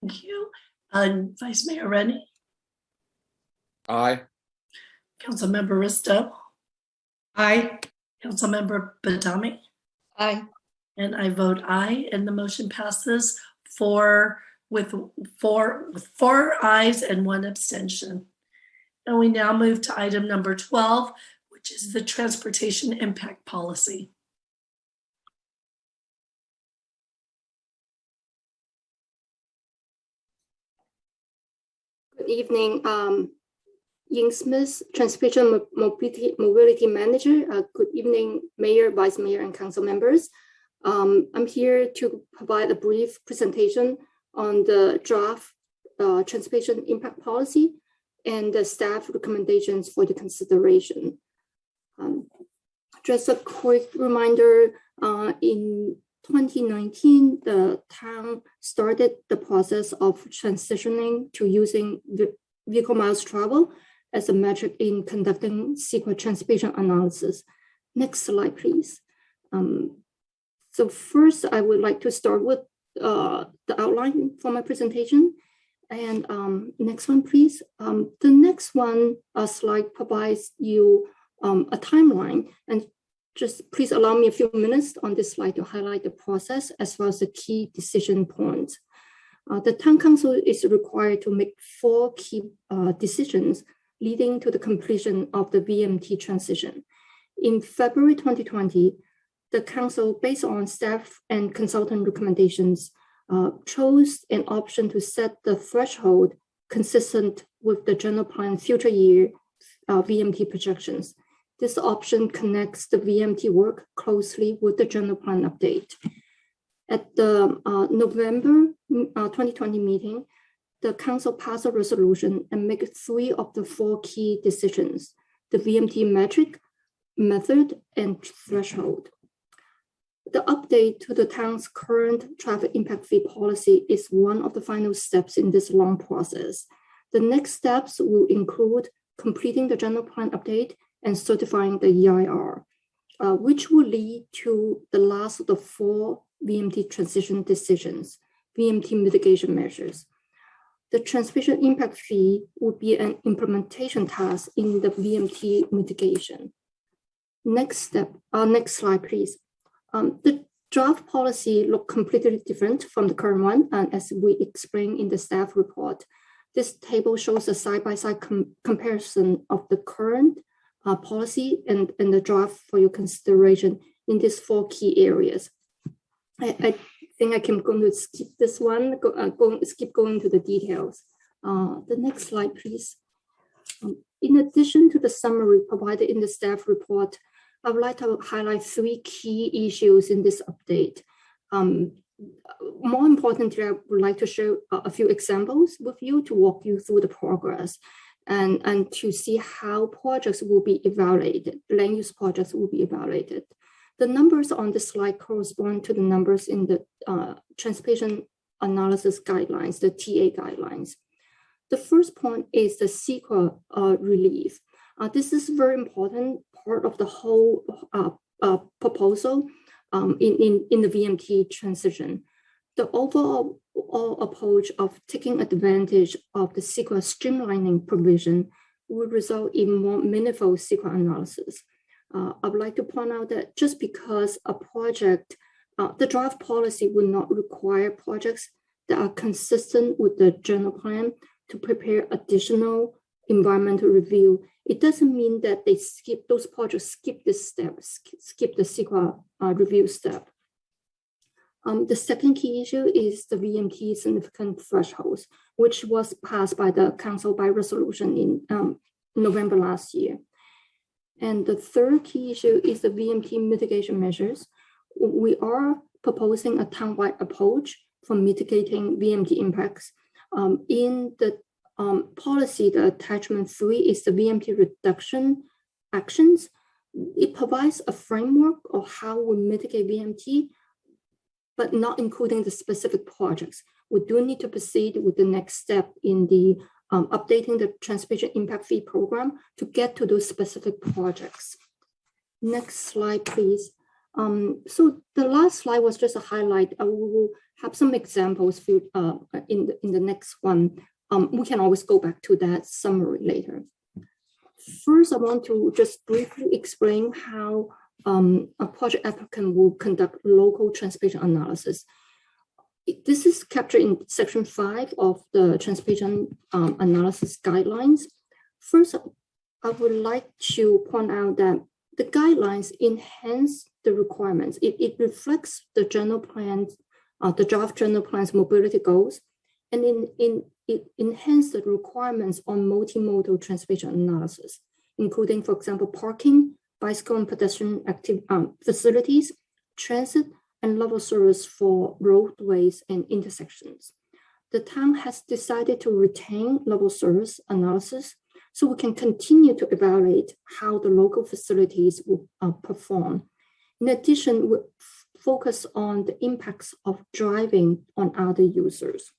Thank you. Vice Mayor Rennie. Aye. Councilmember Risto. Aye. Councilmember Badami. Aye. And I vote aye, and the motion passes with four ayes and one abstention. And we now move to item number 12, which is the Transportation Impact Policy. Good evening, Ying Smith, Transportation Mobility Manager. Good evening, Mayor, Vice Mayor, and Council members. I'm here to provide a brief presentation on the draft Transportation Impact Policy and the staff recommendations for the consideration. Just a quick reminder, in 2019, the town started the process of transitioning to using vehicle miles travel as a metric in conducting CEQA transportation analysis. Next slide, please. So first, I would like to start with the outline for my presentation. And next one, please. The next one slide provides you a timeline. And just please allow me a few minutes on this slide to highlight the process as well as the key decision points. The Town Council is required to make 4 key decisions leading to the completion of the VMT transition. In February 2020, the Council, based on staff and consultant recommendations, chose an option to set the threshold consistent with the general plan future year VMT projections. This option connects the VMT work closely with the general plan update. At the November 2020 meeting, the Council passed a resolution and made 3 of the 4 key decisions: the VMT metric, method, and threshold. The update to the town's current traffic impact fee policy is one of the final steps in this long process. The next steps will include completing the general plan update and certifying the EIR, which will lead to the last of the 4 VMT transition decisions, VMT mitigation measures. The transportation impact fee would be an implementation task in the VMT mitigation. Next slide, please. The draft policy looked completely different from the current one, and as we explained in the staff report. This table shows a side-by-side comparison of the current policy and the draft for your consideration in these 4 key areas. I think I can going to skip this one, skip going to the details. The next slide, please. In addition to the summary provided in the staff report, I would like to highlight 3 key issues in this update. More importantly, I would like to share a few examples with you to walk you through the progress and to see how projects will be evaluated, land use projects will be evaluated. The numbers on the slide correspond to the numbers in the transportation analysis guidelines, the TA guidelines. The first point is the CEQA relief. This is a very important part of the whole proposal in the VMT transition. The overall approach of taking advantage of the CEQA streamlining provision will result in more meaningful CEQA analysis. I would like to point out that just because a project, the draft policy will not require projects that are consistent with the general plan to prepare additional environmental review, it doesn't mean that they skip, those projects skip this step, skip the CEQA review step. The second key issue is the VMT significant thresholds, which was passed by the Council by resolution in November last year. And the third key issue is the VMT mitigation measures. We are proposing a townwide approach for mitigating VMT impacts. In the policy, the attachment 3 is the VMT reduction actions. It provides a framework of how we mitigate VMT, but not including the specific projects. We do need to proceed with the next step in the updating the transportation impact fee program to get to those specific projects. Next slide, please. So the last slide was just a highlight. We will have some examples in the next one. We can always go back to that summary later. First, I want to just briefly explain how a project applicant will conduct local transportation analysis. This is captured in section 5 of the transportation analysis guidelines. First, I would like to point out that the guidelines enhance the requirements. It reflects the general plan, the draft general plan's mobility goals, and it enhances the requirements on multimodal transportation analysis, including, for example, parking, bicycle and pedestrian facilities, transit, and level service for roadways and intersections. The town has decided to retain level service analysis so we can continue to evaluate how the local facilities will perform. In addition, we focus on the impacts of driving on other users.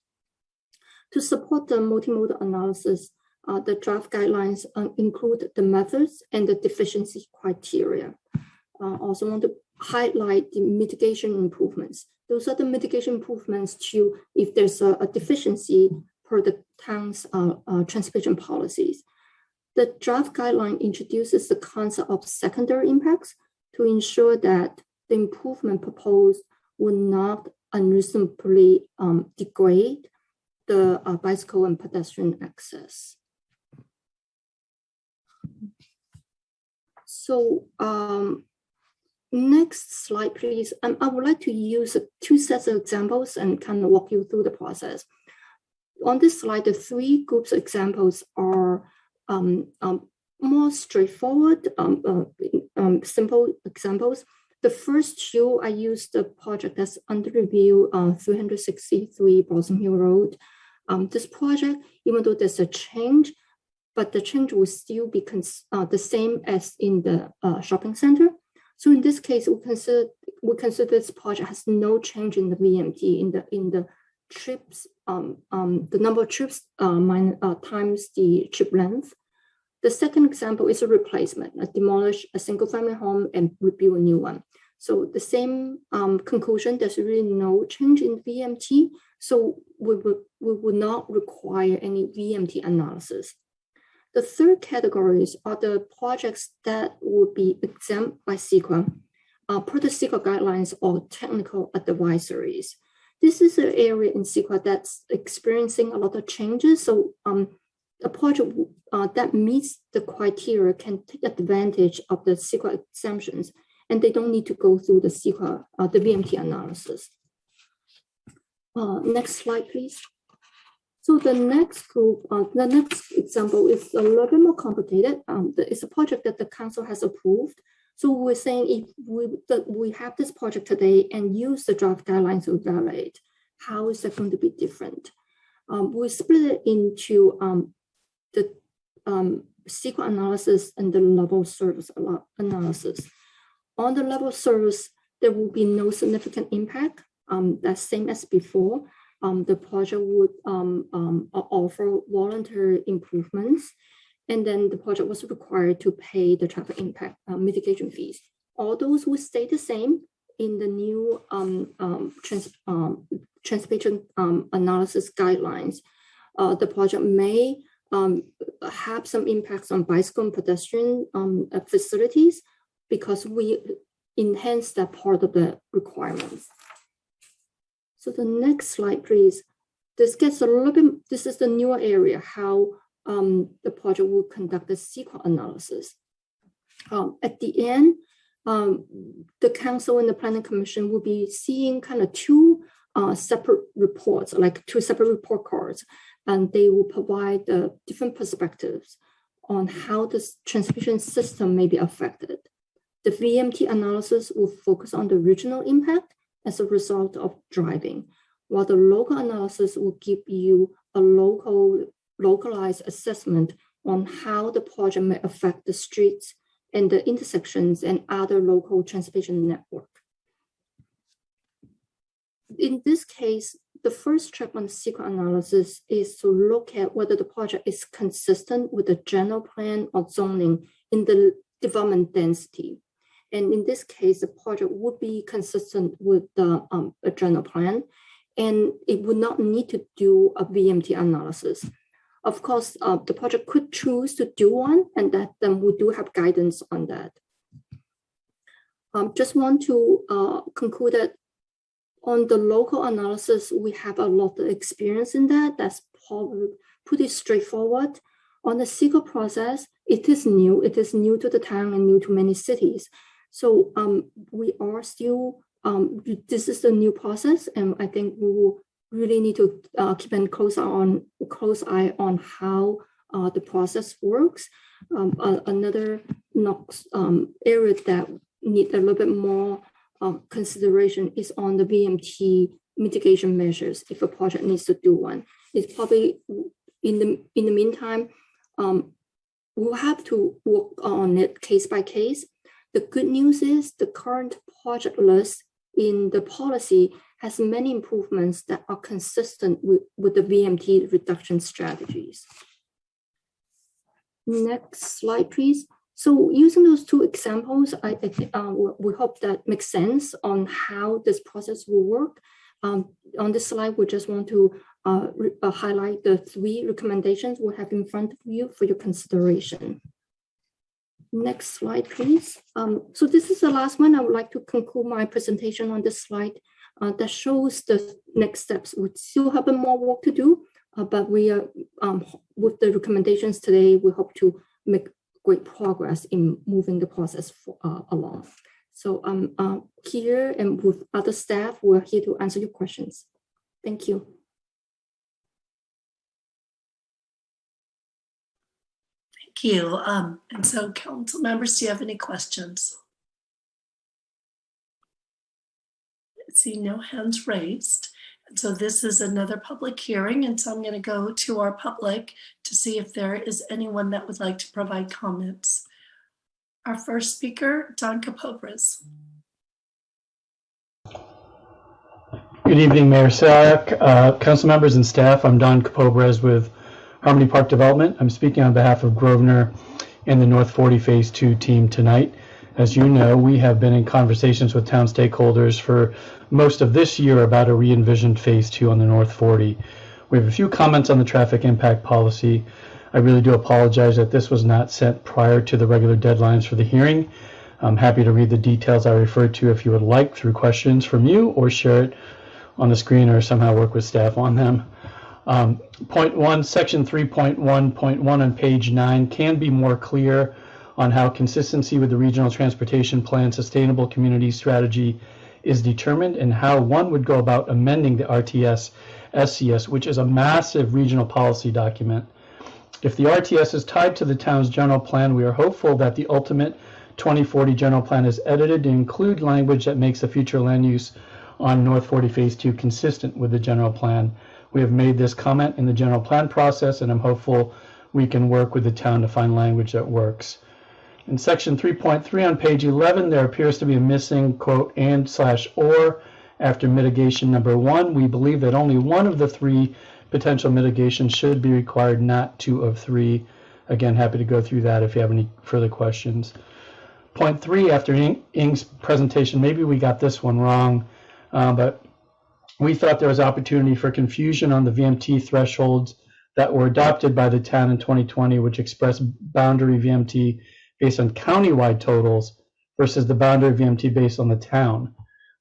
To support the multimodal analysis, the draft guidelines include the methods and the deficiency criteria. Also want to highlight the mitigation improvements. Those are the mitigation improvements to if there's a deficiency per the town's transportation policies. The draft guideline introduces the concept of secondary impacts to ensure that the improvement proposed will not unreasonably degrade the bicycle and pedestrian access. So next slide, please. I would like to use two sets of examples and kind of walk you through the process. On this slide, the three groups of examples are more straightforward, simple examples. The first two, I used the project that's under review, 363 Blossom Hill Road. This project, even though there's a change, but the change will still be the same as in the shopping center. So in this case, we consider this project has no change in the VMT in the trips, the number of trips times the trip length. The second example is a replacement, demolish a single family home and rebuild a new one. So the same conclusion, there's really no change in VMT. So we would not require any VMT analysis. The third categories are the projects that would be exempt by CEQA per the CEQA guidelines or technical advisories. This is an area in CEQA that's experiencing a lot of changes. So a project that meets the criteria can take advantage of the CEQA exemptions, and they don't need to go through the CEQA, the VMT analysis. Next slide, please. So the next group, the next example is a little bit more complicated. It's a project that the council has approved. So we're saying if we have this project today and use the draft guidelines to evaluate, how is that going to be different? We split it into the CEQA analysis and the level of service analysis. On the level of service, there will be no significant impact. That's same as before. The project would offer voluntary improvements, and then the project was required to pay the traffic impact mitigation fees. All those will stay the same in the new transportation analysis guidelines. The project may have some impacts on bicycle and pedestrian facilities because we enhance that part of the requirements. So the next slide, please. This gets a little bit, this is the newer area, how the project will conduct the CEQA analysis. At the end, the council and the planning commission will be seeing kind of two separate reports, like two separate report cards, and they will provide different perspectives on how this transportation system may be affected. The VMT analysis will focus on the regional impact as a result of driving, while the local analysis will give you a localized assessment on how the project may affect the streets and the intersections and other local transportation network. In this case, the first step on CEQA analysis is to look at whether the project is consistent with the general plan or zoning in the development density. And in this case, the project would be consistent with the general plan, and it would not need to do a VMT analysis. Of course, the project could choose to do one, and that then we do have guidance on that. Just want to conclude that on the local analysis, we have a lot of experience in that. That's probably pretty straightforward. On the CEQA process, it is new. It is new to the town and new to many cities. So we are still, this is the new process, and I think we will really need to keep a close eye on how the process works. Another area that need a little bit more consideration is on the VMT mitigation measures. If a project needs to do one, it's probably in the meantime, we'll have to work on it case by case. The good news is the current project list in the policy has many improvements that are consistent with the VMT reduction strategies. Next slide, please. So using those two examples, I think we hope that makes sense on how this process will work. On this slide, we just want to highlight the 3 recommendations we have in front of you for your consideration. Next slide, please. So this is the last one. I would like to conclude my presentation on this slide that shows the next steps. We still have more work to do, but we are, with the recommendations today, we hope to make great progress in moving the process along. So I'm here and with other staff, we're here to answer your questions. Thank you. Thank you. And so council members, do you have any questions? I see no hands raised. And so this is another public hearing. And so I'm going to go to our public to see if there is anyone that would like to provide comments. Our first speaker, Don Capobras. Good evening, Mayor Sarek, council members and staff. I'm Don Capobras with Harmony Park Development. I'm speaking on behalf of Grosvenor and the North 40 Phase 2 team tonight. As you know, we have been in conversations with town stakeholders for most of this year about a re-envisioned Phase 2 on the North 40. We have a few comments on the traffic impact policy. I really do apologize that this was not sent prior to the regular deadlines for the hearing. I'm happy to read the details I referred to if you would like through questions from you, or share it on the screen or somehow work with staff on them. Point 1, section 3.1.1 on page 9 can be more clear on how consistency with the Regional Transportation Plan Sustainable Community Strategy is determined and how one would go about amending the RTS SCS, which is a massive regional policy document. If the RTS is tied to the town's general plan, we are hopeful that the ultimate 2040 general plan is edited to include language that makes the future land use on North 40 Phase 2 consistent with the general plan. We have made this comment in the general plan process, and I'm hopeful we can work with the town to find language that works. In section 3.3 on page 11, there appears to be a missing quote and/or after mitigation number 1. We believe that only one of the 3 potential mitigations should be required, not 2 of 3. Again, happy to go through that if you have any further questions. Point 3, after Ing's presentation, maybe we got this one wrong, but we thought there was opportunity for confusion on the VMT thresholds that were adopted by the town in 2020, which express boundary VMT based on countywide totals versus the boundary VMT based on the town.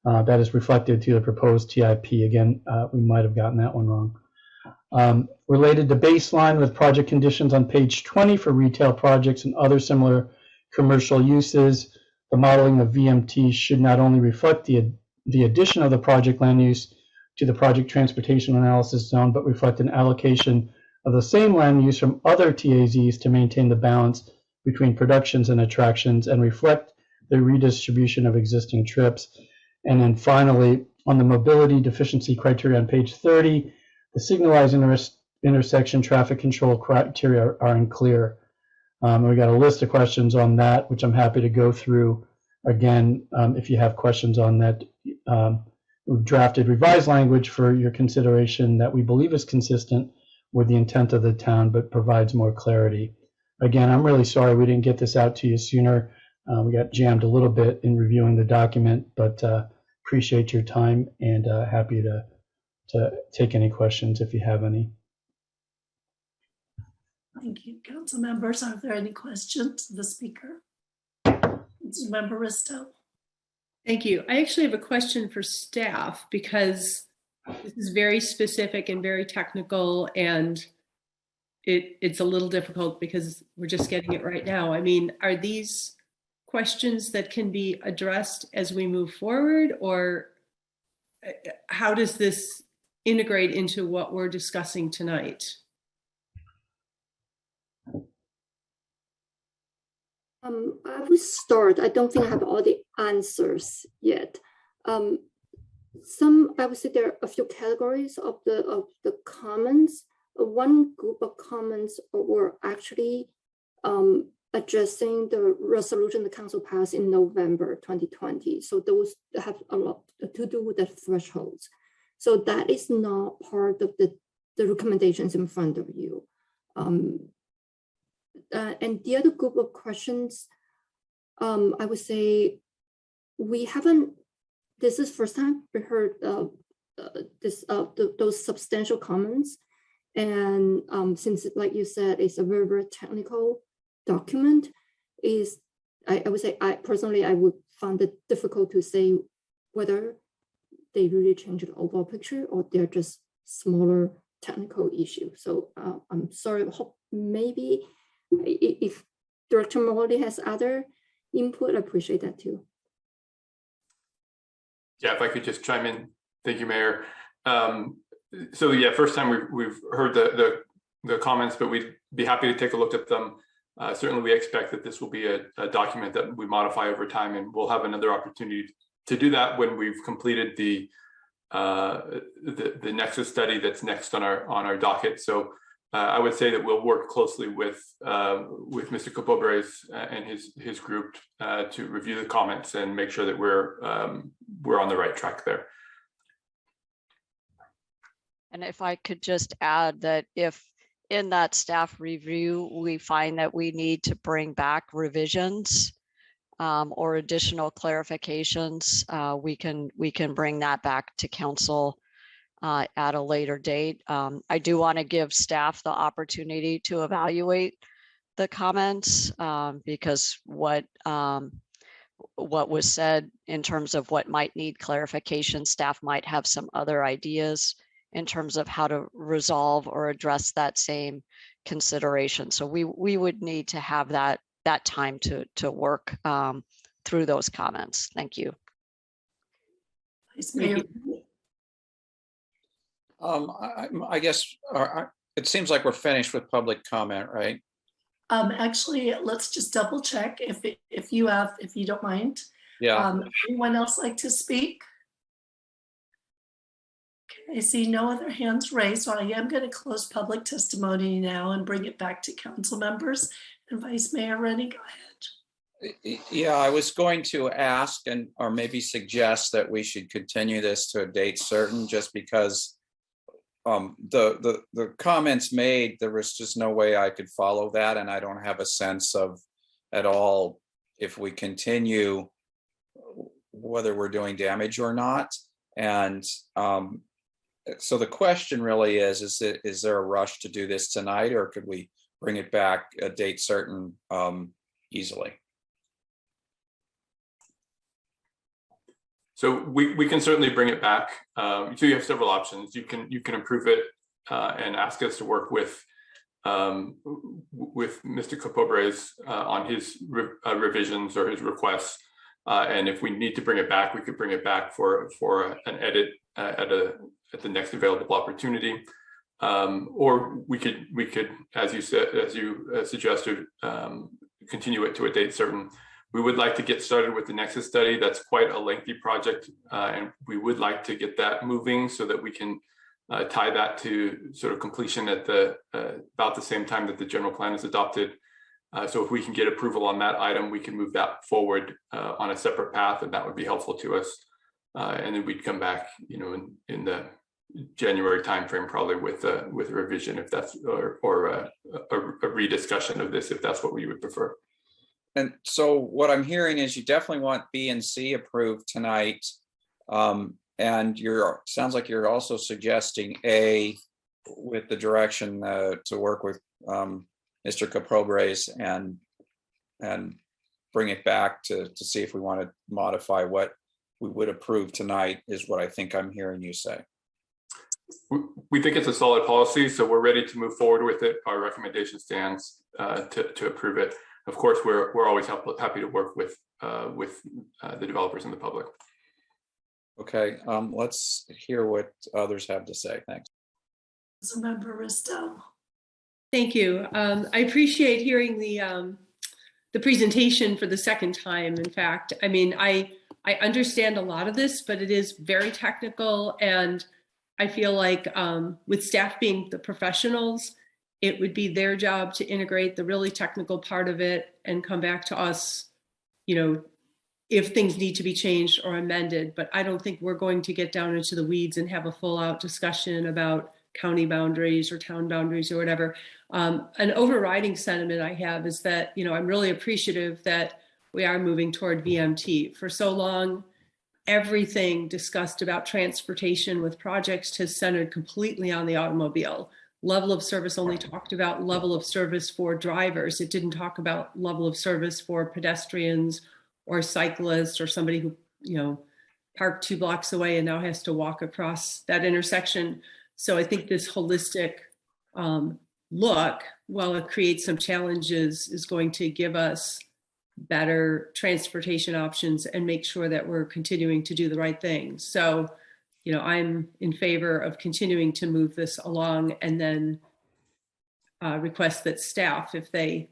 That is reflected through the proposed TIP. Again, we might have gotten that one wrong. Related to baseline with project conditions on page 20 for retail projects and other similar commercial uses, the modeling of VMT should not only reflect the addition of the project land use to the project transportation analysis zone, but reflect an allocation of the same land use from other TAZs to maintain the balance between productions and attractions and reflect the redistribution of existing trips. And then finally, on the mobility deficiency criteria on page 30, the signalized intersection traffic control criteria are unclear. We got a list of questions on that, which I'm happy to go through. Again, if you have questions on that, we've drafted revised language for your consideration that we believe is consistent with the intent of the town, but provides more clarity. Again, I'm really sorry we didn't get this out to you sooner. We got jammed a little bit in reviewing the document, but appreciate your time and happy to take any questions if you have any. Thank you. Council members, are there any questions of the speaker? Councilmember Risto. Thank you. I actually have a question for staff because this is very specific and very technical, and it's a little difficult because we're just getting it right now. I mean, are these questions that can be addressed as we move forward, or how does this integrate into what we're discussing tonight? I will start. I don't think I have all the answers yet. I would say there are a few categories of the comments. One group of comments were actually addressing the resolution the council passed in November 2020. So those have a lot to do with the thresholds. So that is not part of the recommendations in front of you. And the other group of questions, I would say we haven't. This is first time we heard those substantial comments, and since, like you said, it's a very, very technical document, I would say I personally would find it difficult to say whether they really change the overall picture or they're just smaller technical issues. So I'm sorry. Hope maybe if Director Morley has other input, I appreciate that too. Yeah, if I could just chime in. Thank you, Mayor. So yeah, first time we've heard the comments, but we'd be happy to take a look at them. Certainly, we expect that this will be a document that we modify over time, and we'll have another opportunity to do that when we've completed the Nexus study that's next on our docket. So I would say that we'll work closely with Mr. Capobres and his group to review the comments and make sure that we're on the right track there. And if I could just add that if in that staff review, we find that we need to bring back revisions or additional clarifications, we can bring that back to council at a later date. I do want to give staff the opportunity to evaluate the comments because what was said in terms of what might need clarification, staff might have some other ideas in terms of how to resolve or address that same consideration. So we would need to have that time to work through those comments. Thank you. I guess it seems like we're finished with public comment, right? Actually, let's just double check if you don't mind. Yeah. Anyone else like to speak? Okay, I see no other hands raised, so I am going to close public testimony now and bring it back to council members. And Vice Mayor Rennie, go ahead. Yeah, I was going to ask or maybe suggest that we should continue this to a date certain, just because the comments made, there was just no way I could follow that, and I don't have a sense of at all if we continue whether we're doing damage or not. And so the question really is there a rush to do this tonight, or could we bring it back a date certain easily? So we can certainly bring it back. So you have several options. You can approve it and ask us to work with Mr. Capobres on his revisions or his requests. And if we need to bring it back, we could bring it back for an edit at the next available opportunity. Or we could, as you suggested, continue it to a date certain. We would like to get started with the Nexus study. That's quite a lengthy project, and we would like to get that moving so that we can tie that to sort of completion at about the same time that the general plan is adopted. So if we can get approval on that item, we can move that forward on a separate path, and that would be helpful to us. And then we'd come back, in the January timeframe, probably with a revision, if that's or a rediscussion of this, if that's what we would prefer. And so what I'm hearing is you definitely want B and C approved tonight. And sounds like you're also suggesting A with the direction to work with Mr. Capobres and bring it back to see if we want to modify what we would approve tonight, is what I think I'm hearing you say. We think it's a solid policy, so we're ready to move forward with it. Our recommendation stands to approve it. Of course, we're always happy to work with the developers and the public. Okay, let's hear what others have to say. Thanks. Member Risto. Thank you. I appreciate hearing the presentation for the second time. In fact, I mean, I understand a lot of this, but it is very technical, and I feel like with staff being the professionals, it would be their job to integrate the really technical part of it and come back to us, if things need to be changed or amended. But I don't think we're going to get down into the weeds and have a full out discussion about county boundaries or town boundaries or whatever. An overriding sentiment I have is that, I'm really appreciative that we are moving toward VMT. For so long, everything discussed about transportation with projects has centered completely on the automobile. Level of service only talked about level of service for drivers. It didn't talk about level of service for pedestrians or cyclists or somebody who, parked 2 blocks away and now has to walk across that intersection. So I think this holistic look, while it creates some challenges, is going to give us better transportation options and make sure that we're continuing to do the right things. So, I'm in favor of continuing to move this along, and then request that staff, if they,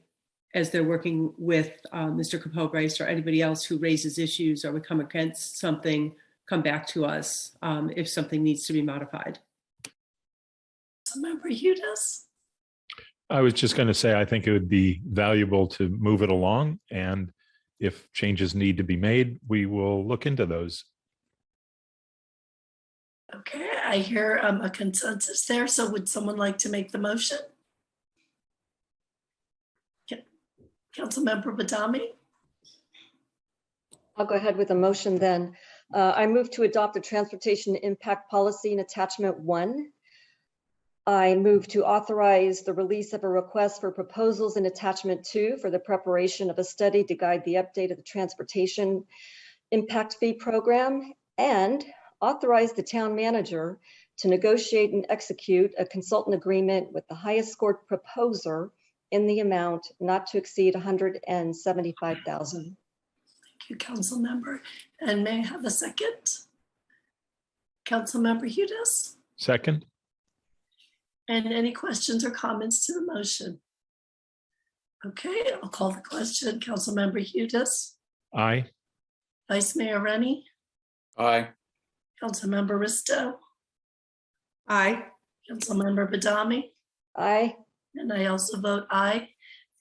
as they're working with Mr. Capobrace or anybody else who raises issues or we come against something, come back to us if something needs to be modified. Member Hudas? I was just going to say, I think it would be valuable to move it along. And if changes need to be made, we will look into those. Okay, I hear a consensus there. So would someone like to make the motion? Councilmember Badami? I'll go ahead with a motion then. I move to adopt a transportation impact policy in attachment 1. I move to authorize the release of a request for proposals in attachment 2 for the preparation of a study to guide the update of the transportation impact fee program, and authorize the town manager to negotiate and execute a consultant agreement with the highest scored proposer in the amount not to exceed $175,000. Thank you, Council Member. And may I have a second? Council Member Hudas? Second. And any questions or comments to the motion? Okay, I'll call the question. Council Member Hudas? Aye. Vice Mayor Rennie? Aye. Council Member Risto? Aye. Council Member Badami? Aye. And I also vote aye.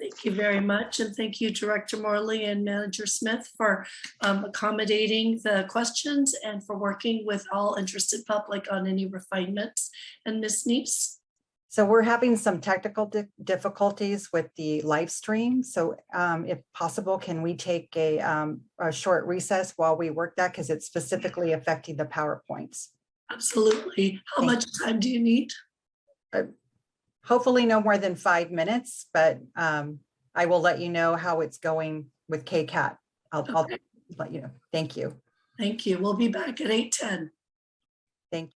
Thank you very much. And thank you, Director Morley and Manager Smith, for accommodating the questions and for working with all interested public on any refinements. And Ms. Neese? So we're having some technical difficulties with the live stream. So if possible, can we take a short recess while we work that? Because it's specifically affecting the PowerPoints. Absolutely. How much time do you need? Hopefully no more than 5 minutes, but I will let you know how it's going with KCAT. I'll let you know. Thank you. Thank you. We'll be back at 8:10. Thank you.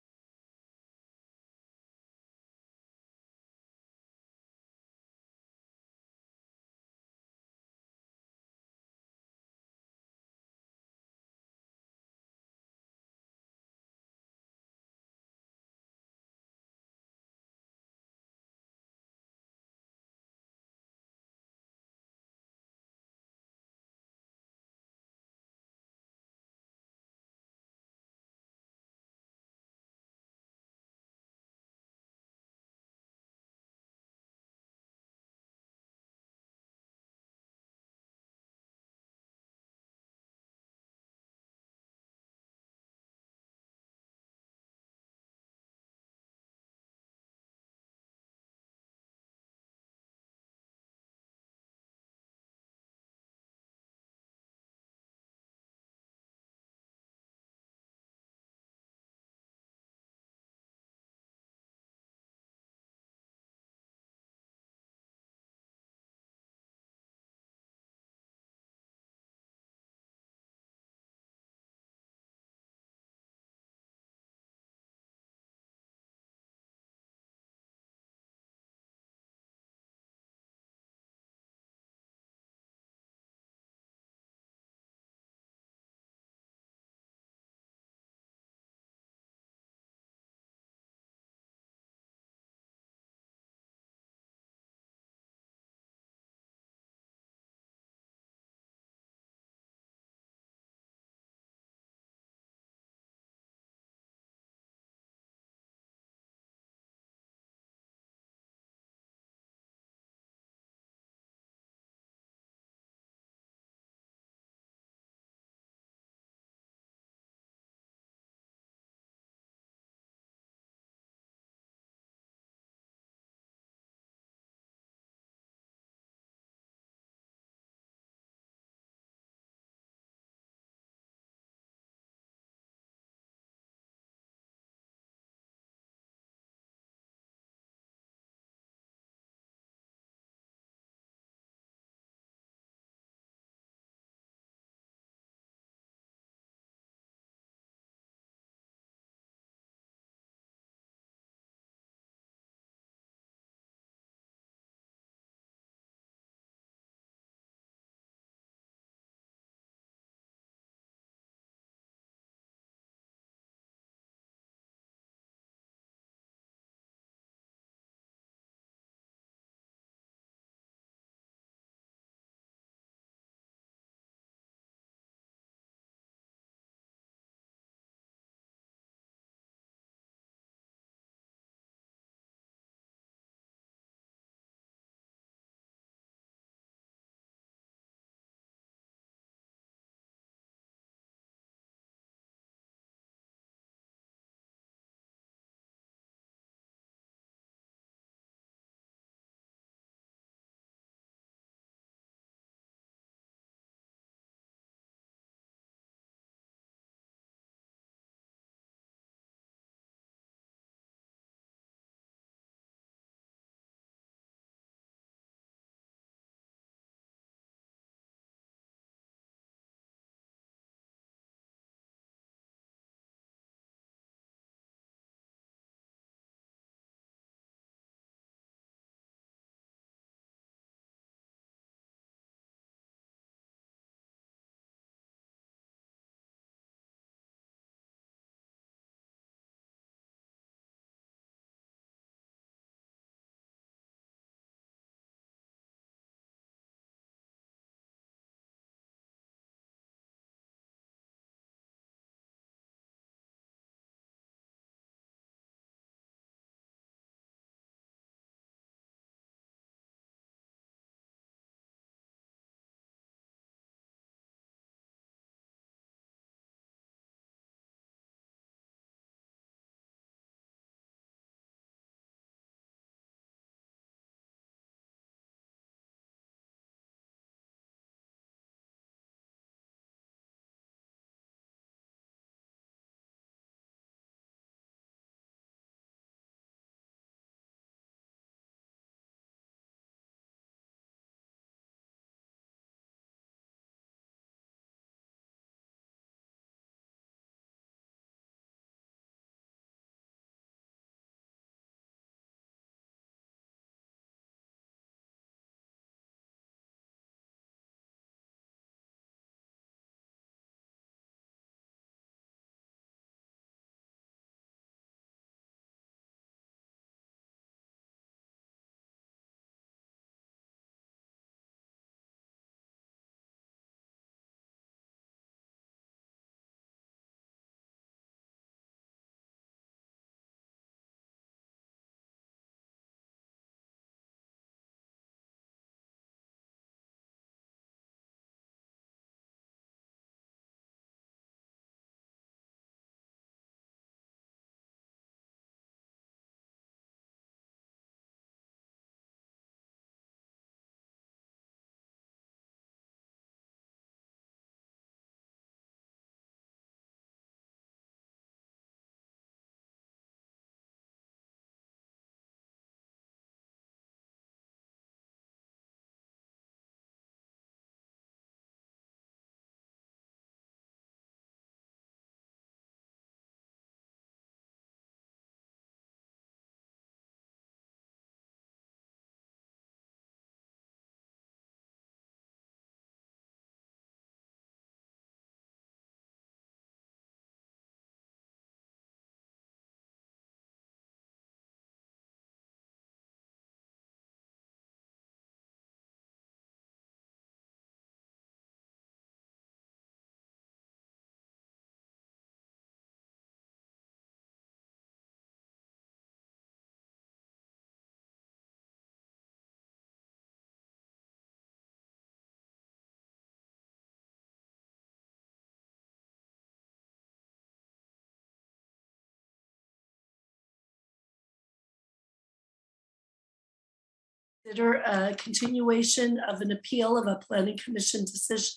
consider a continuation of an appeal of a planning commission decision.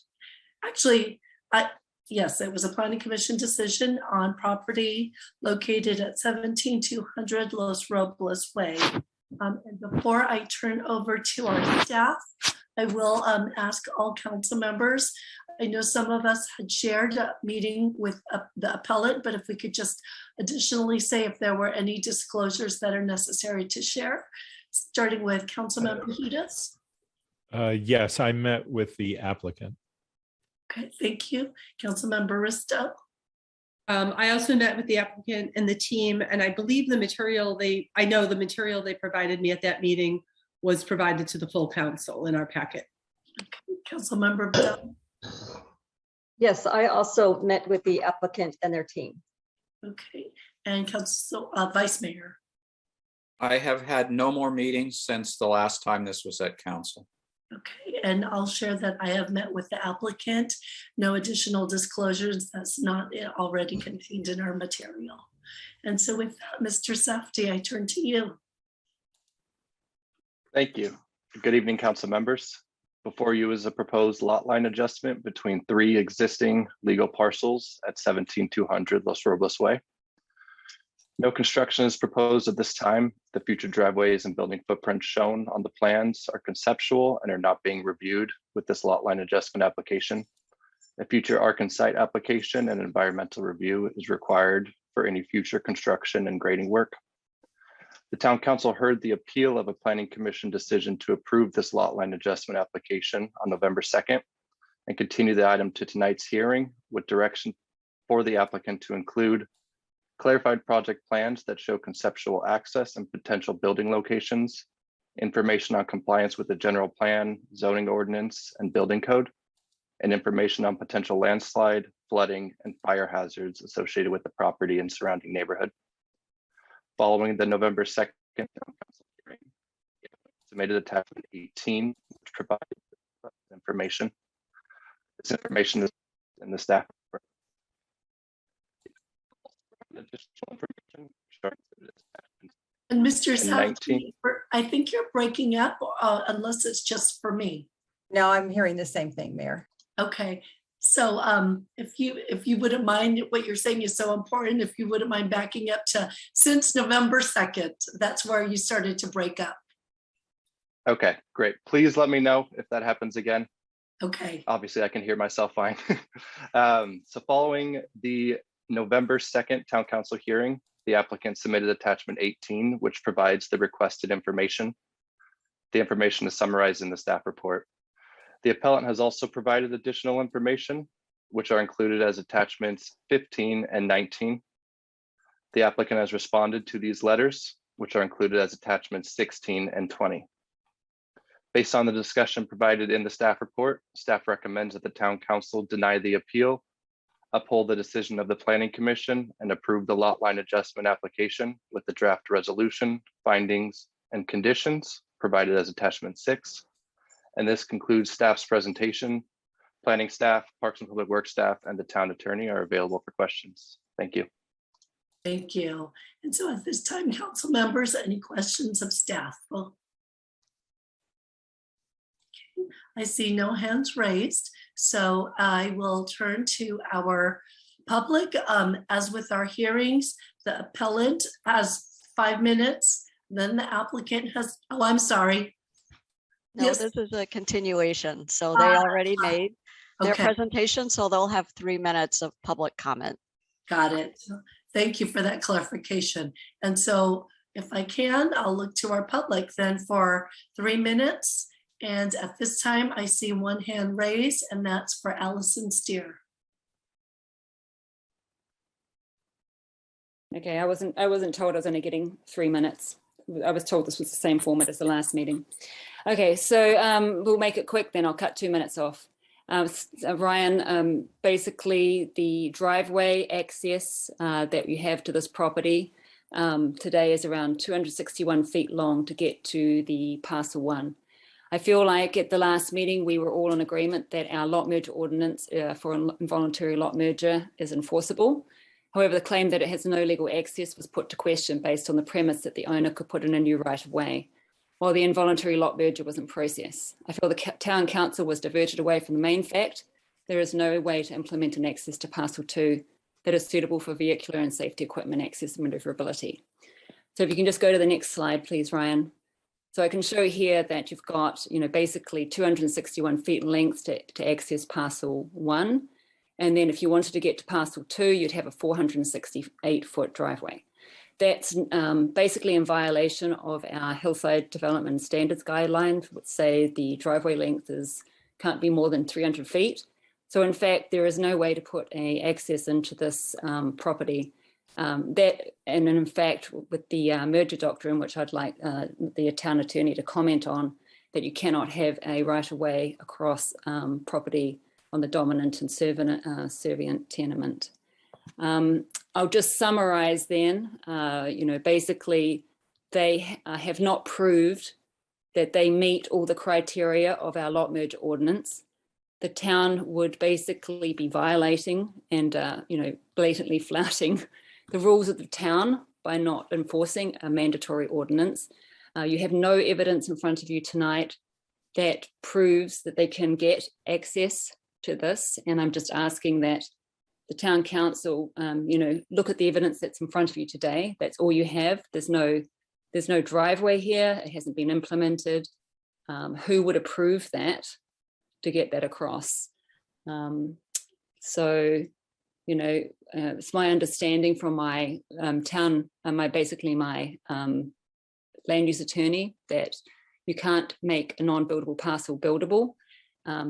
Actually, yes, it was a planning commission decision on property located at 17200 Los Robles Way. And before I turn over to our staff, I will ask all council members. I know some of us had shared a meeting with the appellate, but if we could just additionally say if there were any disclosures that are necessary to share, starting with Councilmember Gatos. Yes, I met with the applicant. Okay, thank you. Councilmember Risto. I also met with the applicant and the team, and I believe the material they provided me at that meeting was provided to the full council in our packet. Okay, Councilmember Bell. Yes, I also met with the applicant and their team. Okay, and Vice Mayor. I have had no more meetings since the last time this was at council. Okay, and I'll share that I have met with the applicant. No additional disclosures. That's not already contained in our material. And so with that, Mr. Safdie, I turn to you. Thank you. Good evening, council members. Before you is a proposed lot line adjustment between 3 existing legal parcels at 17200 Los Robles Way. No construction is proposed at this time. The future driveways and building footprints shown on the plans are conceptual and are not being reviewed with this lot line adjustment application. A future Arc and Site application and environmental review is required for any future construction and grading work. The town council heard the appeal of a planning commission decision to approve this lot line adjustment application on November 2nd and continue the item to tonight's hearing with direction for the applicant to include clarified project plans that show conceptual access and potential building locations, information on compliance with the general plan, zoning ordinance, and building code, and information on potential landslide, flooding, and fire hazards associated with the property and surrounding neighborhood. Following the November 2nd town council hearing, submitted attachment 18, which provides information. This information is in the staff report. Additional information. And Mr. Safdie, I think you're breaking up unless it's just for me. No, I'm hearing the same thing, Mayor. Okay, so if you wouldn't mind, what you're saying is so important, if you wouldn't mind backing up to since November 2nd, that's where you started to break up. Okay, great. Please let me know if that happens again. Okay. Obviously I can hear myself fine. So following the November 2nd town council hearing, the applicant submitted attachment 18, which provides the requested information. The information is summarized in the staff report. The appellant has also provided additional information, which are included as attachments 15 and 19. The applicant has responded to these letters, which are included as attachments 16 and 20. Based on the discussion provided in the staff report, staff recommends that the town council deny the appeal, uphold the decision of the planning commission, and approve the lot line adjustment application with the draft resolution, findings, and conditions provided as attachment 6. And this concludes staff's presentation. Planning staff, Parks and Public Works staff, and the town attorney are available for questions. Thank you. Thank you. And so at this time, council members, any questions of staff? Well, okay. I see no hands raised, so I will turn to our public. As with our hearings, the appellant has 5 minutes, then the applicant has, oh, I'm sorry. No, Yes. this is a continuation. So they already made their presentation, so they'll have 3 minutes of public comment. Got it. Thank you for that clarification. And so if I can, I'll look to our public then for 3 minutes. And at this time, I see one hand raised, and that's for Allison Steer. Okay, I wasn't told I was only getting 3 minutes. I was told this was the same format as the last meeting. Okay, so we'll make it quick then. I'll cut 2 minutes off. Ryan, basically the driveway access that we have to this property today is around 261 feet long to get to the parcel 1. I feel like at the last meeting, we were all in agreement that our lot merger ordinance for involuntary lot merger is enforceable. However, the claim that it has no legal access was put to question based on the premise that the owner could put in a new right of way. while the involuntary lot merger was in process. I feel the town council was diverted away from the main fact. There is no way to implement an access to parcel 2 that is suitable for vehicular and safety equipment access and maneuverability. So if you can just go to the next slide, please, Ryan. So I can show here that you've got, basically 261 feet in length to access parcel 1. And then if you wanted to get to parcel 2, you'd have a 468-foot driveway. That's basically in violation of our hillside development standards guidelines, which say the driveway length can't be more than 300 feet. So in fact, there is no way to put an access into this property. And in fact, with the merger doctrine, which I'd like the town attorney to comment on, that you cannot have a right-of-way across property on the dominant and servient tenement. I'll just summarize then, basically they have not proved that they meet all the criteria of our lot merger ordinance. The town would basically be violating and, blatantly flouting the rules of the town by not enforcing a mandatory ordinance. You have no evidence in front of you tonight that proves that they can get access to this. And I'm just asking that the town council, look at the evidence that's in front of you today. That's all you have. There's no driveway here. It hasn't been implemented. Who would approve that to get that across? It's my understanding from my my land use attorney that you can't make a non-buildable parcel buildable.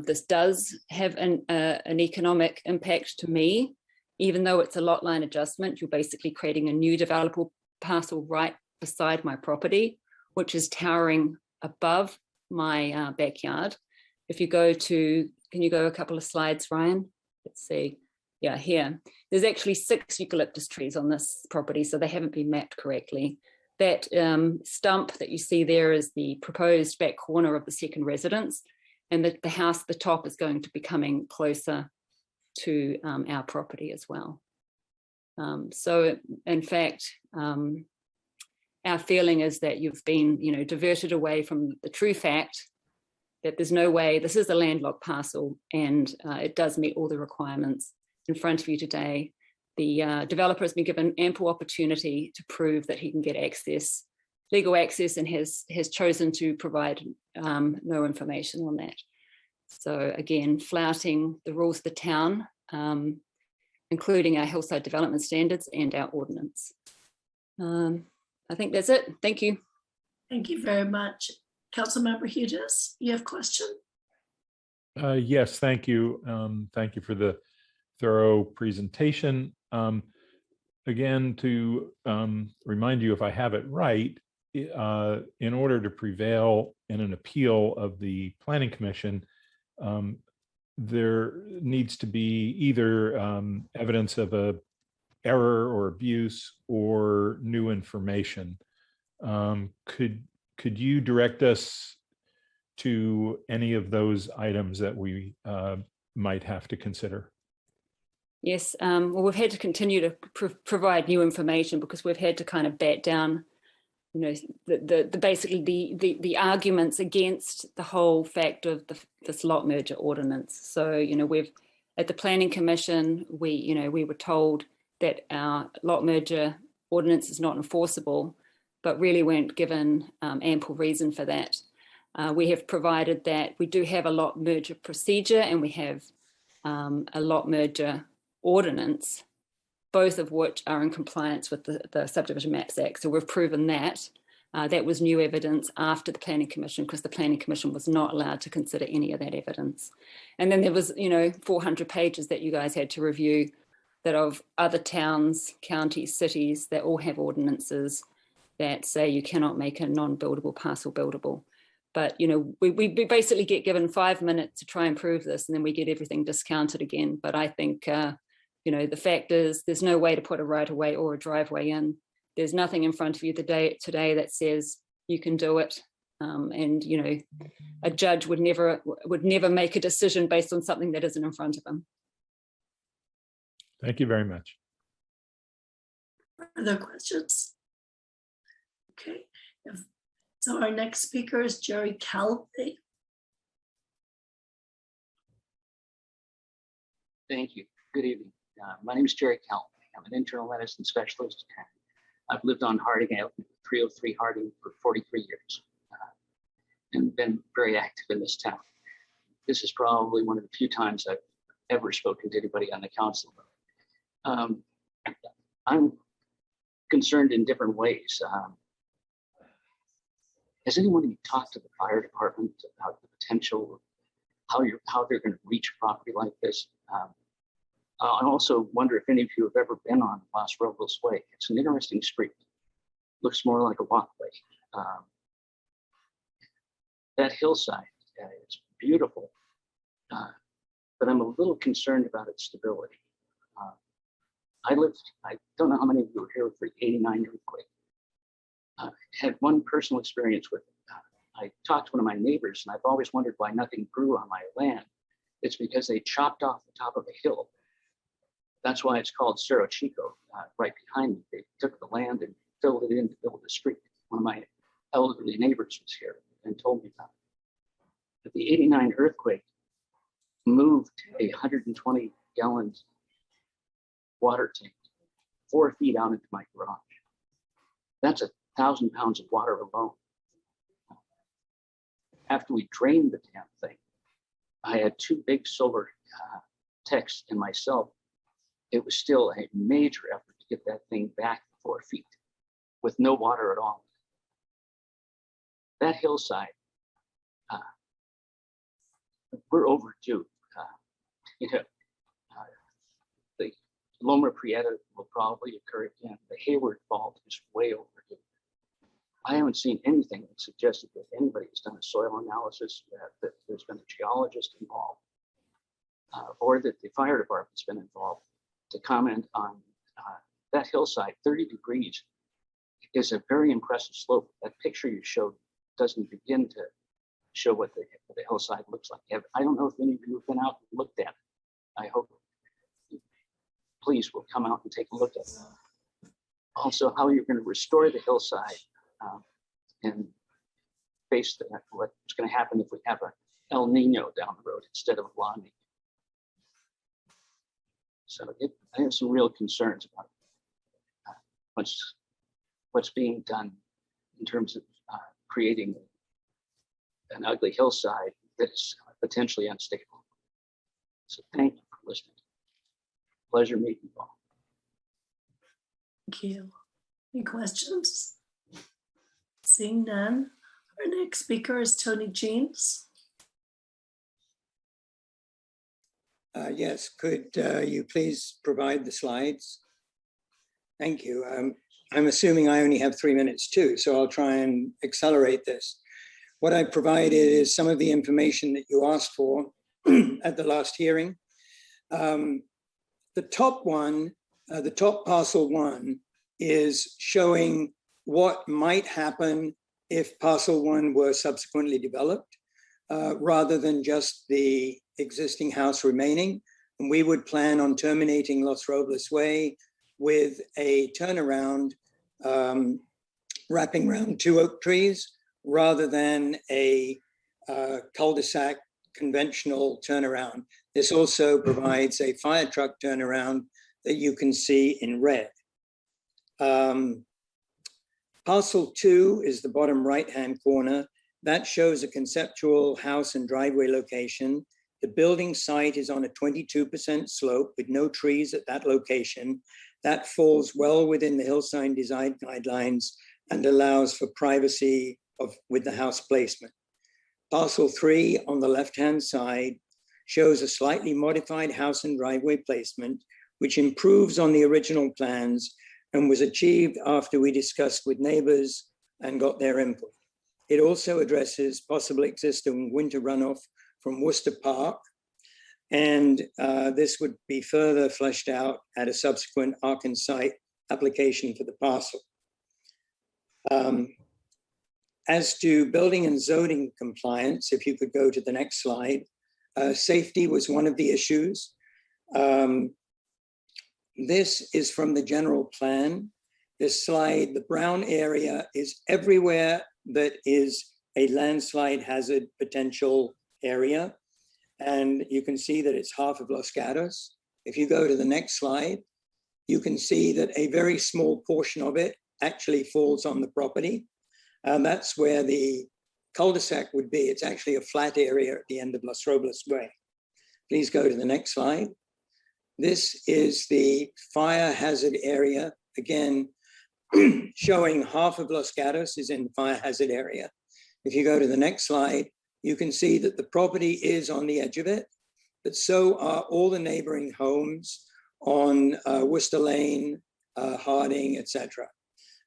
This does have an economic impact to me, even though it's a lot line adjustment. You're basically creating a new developable parcel right beside my property, which is towering above my backyard. If you go to, can you go a couple of slides, Ryan? Let's see. Yeah, here. There's actually 6 eucalyptus trees on this property, so they haven't been mapped correctly. That stump that you see there is the proposed back corner of the second residence, and the house at the top is going to be coming closer to our property as well. So in fact, our feeling is that you've been, diverted away from the true fact that there's no way, this is a landlocked parcel and it does meet all the requirements in front of you today. The developer has been given ample opportunity to prove that he can get access, legal access, and has chosen to provide no information on that. So again, flouting the rules of the town, including our hillside development standards and our ordinance. I think that's it. Thank you. Thank you very much. Councilmember Hughes, you have a question? Yes, thank you. Thank you for the thorough presentation. Again, to remind you, if I have it right, in order to prevail in an appeal of the Planning Commission, there needs to be either evidence of a error or abuse or new information. Could you direct us to any of those items that we might have to consider? Yes, well, we've had to continue to provide new information because we've had to kind of bat down, basically the arguments against the whole fact of this lot merger ordinance. So, we've at the Planning Commission, we were told that our lot merger ordinance is not enforceable, but really weren't given ample reason for that. We have provided that we do have a lot merger procedure and we have a lot merger ordinance, both of which are in compliance with the Subdivision Maps Act. So we've proven that. That was new evidence after the Planning Commission, because the Planning Commission was not allowed to consider any of that evidence. And then there was, 400 pages that you guys had to review that of other towns, counties, cities that all have ordinances that say you cannot make a non-buildable parcel buildable. But, we basically get given 5 minutes to try and prove this, and then we get everything discounted again. But I think, the fact is there's no way to put a right-of-way or a driveway in. There's nothing in front of you today that says you can do it. And, a judge would never make a decision based on something that isn't in front of them. Thank you very much. Further questions? Okay. If So our next speaker is Jerry Calvey. Thank you. Good evening. My name is Jerry Calvey. I'm an internal medicine specialist. I've lived on Harding, 303 Harding for 43 years and been very active in this town. This is probably one of the few times I've ever spoken to anybody on the council. I'm concerned in different ways. Has anyone talked to the fire department about the potential, how they're going to reach a property like this? I also wonder if any of you have ever been on Los Robles Way. It's an interesting street. Looks more like a walkway. That hillside is beautiful, but I'm a little concerned about its stability. I don't know how many of you were here for the '89 earthquake. Had one personal experience with it. I talked to one of my neighbors, and I've always wondered why nothing grew on my land. It's because they chopped off the top of a hill. That's why it's called Cerro Chico, right behind me. They took the land and filled it in to build a street. One of my elderly neighbors was here and told me about it. But the '89 earthquake moved a 120-gallon water tank 4 feet out into my garage. That's 1,000 pounds of water alone. After we drained the damn thing, I had 2 big solar techs and myself. It was still a major effort to get that thing back 4 feet with no water at all. That hillside, we're overdue. The Loma Prieta will probably occur again. The Hayward Fault is way overdue. I haven't seen anything that suggested that anybody has done a soil analysis, that there's been a geologist involved, or that the fire department's been involved to comment on that hillside. 30 degrees is a very impressive slope. That picture you showed doesn't begin to show what the hillside looks like. I don't know if any of you have been out and looked at it. I hope you please will come out and take a look at it. Also, how you're going to restore the hillside and face what's going to happen if we have a El Nino down the road instead of La Nina. So I have some real concerns about what's being done in terms of creating an ugly hillside that's potentially unstable. So thank you for listening. Pleasure meeting you all. Thank you. Any questions? Seeing none, our next speaker is Tony James. Yes, could you please provide the slides? Thank you. I'm assuming I only have 3 minutes too, so I'll try and accelerate this. What I provided is some of the information that you asked for at the last hearing. The top one, the top parcel 1 is showing what might happen if parcel 1 were subsequently developed, rather than just the existing house remaining. And we would plan on terminating Los Robles Way with a turnaround wrapping around 2 oak trees rather than a cul-de-sac conventional turnaround. This also provides a fire truck turnaround that you can see in red. Parcel 2 is the bottom right-hand corner. That shows a conceptual house and driveway location. The building site is on a 22% slope with no trees at that location. That falls well within the hillside design guidelines and allows for privacy with the house placement. Parcel 3 on the left-hand side shows a slightly modified house and driveway placement, which improves on the original plans and was achieved after we discussed with neighbors and got their input. It also addresses possible existing winter runoff from Worcester Park, and this would be further fleshed out at a subsequent Arkan site application for the parcel. As to building and zoning compliance, if you could go to the next slide, safety was one of the issues. This is from the general plan. This slide, the brown area is everywhere that is a landslide hazard potential area. And you can see that it's half of Los Gatos. If you go to the next slide, you can see that a very small portion of it actually falls on the property. That's where the cul-de-sac would be. It's actually a flat area at the end of Los Robles Way. Please go to the next slide. This is the fire hazard area. Again, showing half of Los Gatos is in the fire hazard area. If you go to the next slide, you can see that the property is on the edge of it, but so are all the neighboring homes on Worcester Lane, Harding, etc.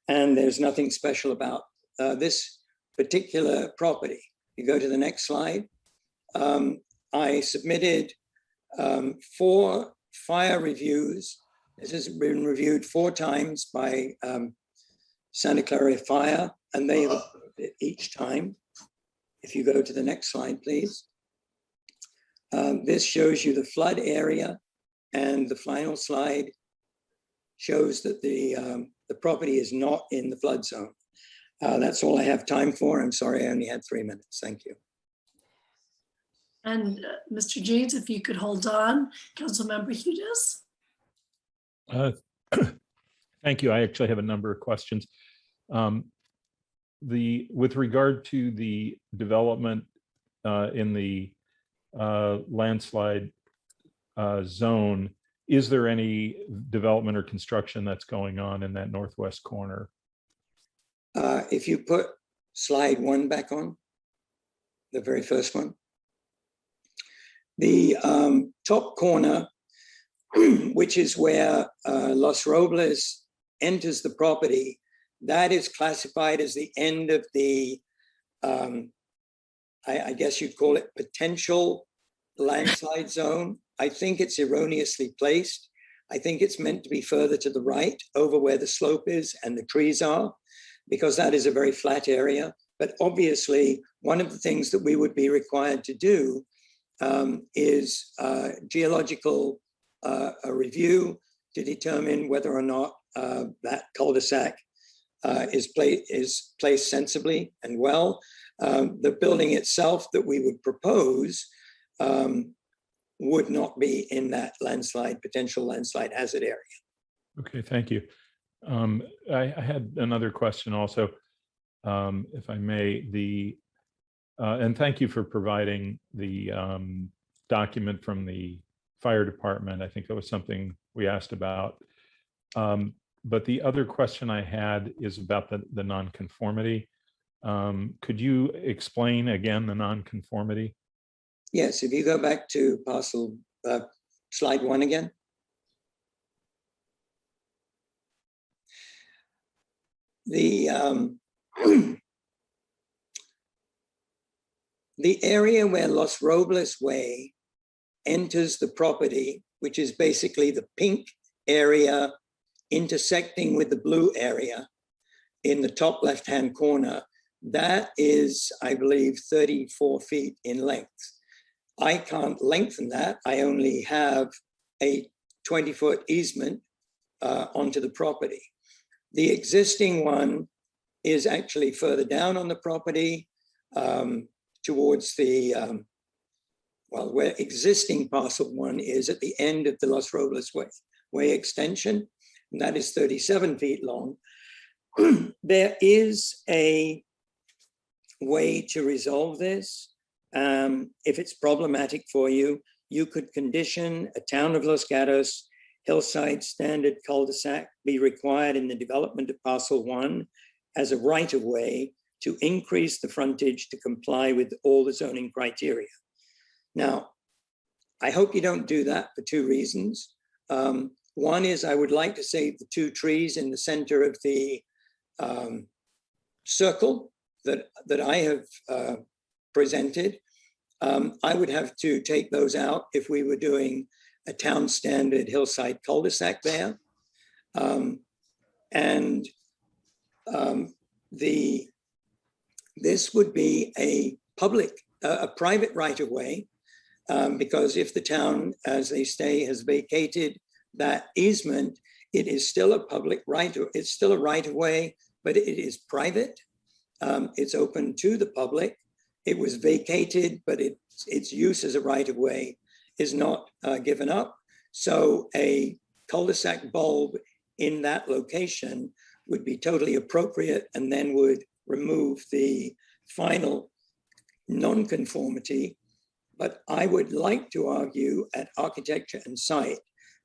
And there's nothing special about this particular property. You go to the next slide. I submitted 4 fire reviews. This has been reviewed 4 times by Santa Clara Fire, and they have approved it each time. If you go to the next slide, please. This shows you the flood area, and the final slide shows that the property is not in the flood zone. That's all I have time for. I'm sorry, I only had 3 minutes. Thank you. And Mr. James, if you could hold on, Councilmember Hudis. Thank you. I actually have a number of questions. With regard to the development in the landslide zone, is there any development or construction that's going on in that northwest corner? If you put slide 1 back on, the very first one, the top corner, which is where Los Robles enters the property, that is classified as the end of the, I guess you'd call it potential landslide zone. I think it's erroneously placed. I think it's meant to be further to the right over where the slope is and the trees are, because that is a very flat area. But obviously, one of the things that we would be required to do is geological a review to determine whether or not that cul-de-sac is placed sensibly and well. The building itself that we would propose would not be in that potential landslide hazard area. Okay, thank you. I had another question also, if I may. And thank you for providing the document from the fire department. I think that was something we asked about. But the other question I had is about the nonconformity. Could you explain again the nonconformity? Yes, if you go back to parcel slide 1 again. The area where Los Robles Way enters the property, which is basically the pink area intersecting with the blue area in the top left-hand corner, that is, I believe, 34 feet in length. I can't lengthen that. I only have a 20-foot easement onto the property. The existing one is actually further down on the property towards the, where existing parcel 1 is at the end of the Los Robles Way extension, and that is 37 feet long. There is a way to resolve this. If it's problematic for you, you could condition a Town of Los Gatos hillside standard cul-de-sac be required in the development of parcel 1 as a right-of-way to increase the frontage to comply with all the zoning criteria. Now, I hope you don't do that for 2 reasons. One is I would like to save the 2 trees in the center of the circle that I have presented. I would have to take those out if we were doing a town standard hillside cul-de-sac there. This would be a private right-of-way, because if the town, as they say, has vacated that easement, it is still a public right, it's still a right-of-way, but it is private. It's open to the public. It was vacated, but its use as a right-of-way is not given up. So a cul-de-sac bulb in that location would be totally appropriate and then would remove the final non-conformity. But I would like to argue at Architecture and Site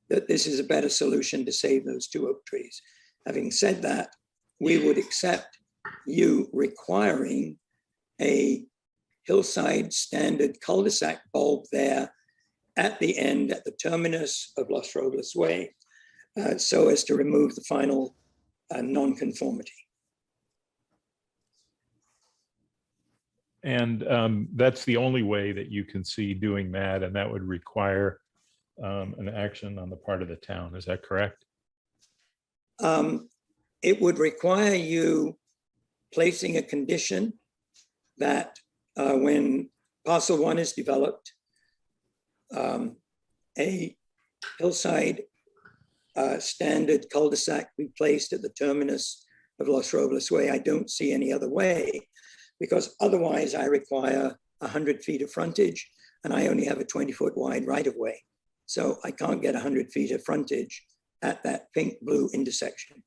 that this is a better solution to save those 2 oak trees. Having said that, we would accept you requiring a hillside standard cul-de-sac bulb there at the end, at the terminus of Los Robles Way, so as to remove the final non-conformity. And that's the only way that you can see doing that, and that would require an action on the part of the town. Is that correct? It would require you placing a condition that when parcel 1 is developed, a hillside standard cul-de-sac be placed at the terminus of Los Robles Way. I don't see any other way, because otherwise I require 100 feet of frontage and I only have a 20-foot wide right-of-way. So I can't get 100 feet of frontage at that pink-blue intersection.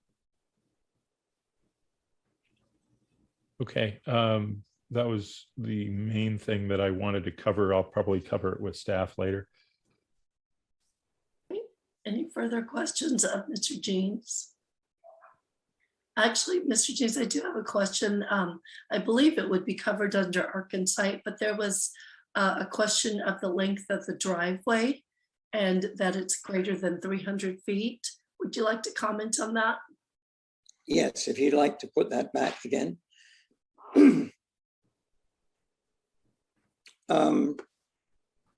Okay, that was the main thing that I wanted to cover. I'll probably cover it with staff later. Any further questions of Mr. Jeans? Actually, Mr. Jeans, I do have a question. I believe it would be covered under Arch and Site, but there was a question of the length of the driveway and that it's greater than 300 feet. Would you like to comment on that? Yes, if you'd like to put that back again.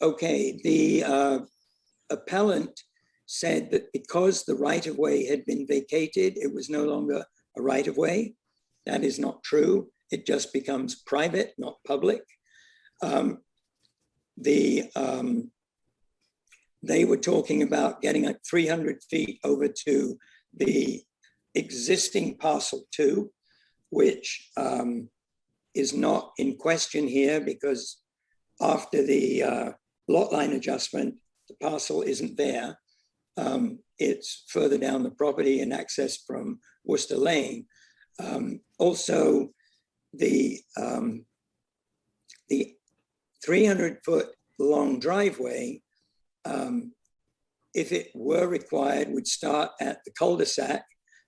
Okay, the appellant said that because the right-of-way had been vacated, it was no longer a right-of-way. That is not true. It just becomes private, not public. They were talking about getting like 300 feet over to the existing parcel 2, which is not in question here because after the lot line adjustment, the parcel isn't there. It's further down the property and accessed from Worcester Lane. Also, the 300-foot long driveway, if it were required, would start at the cul-de-sac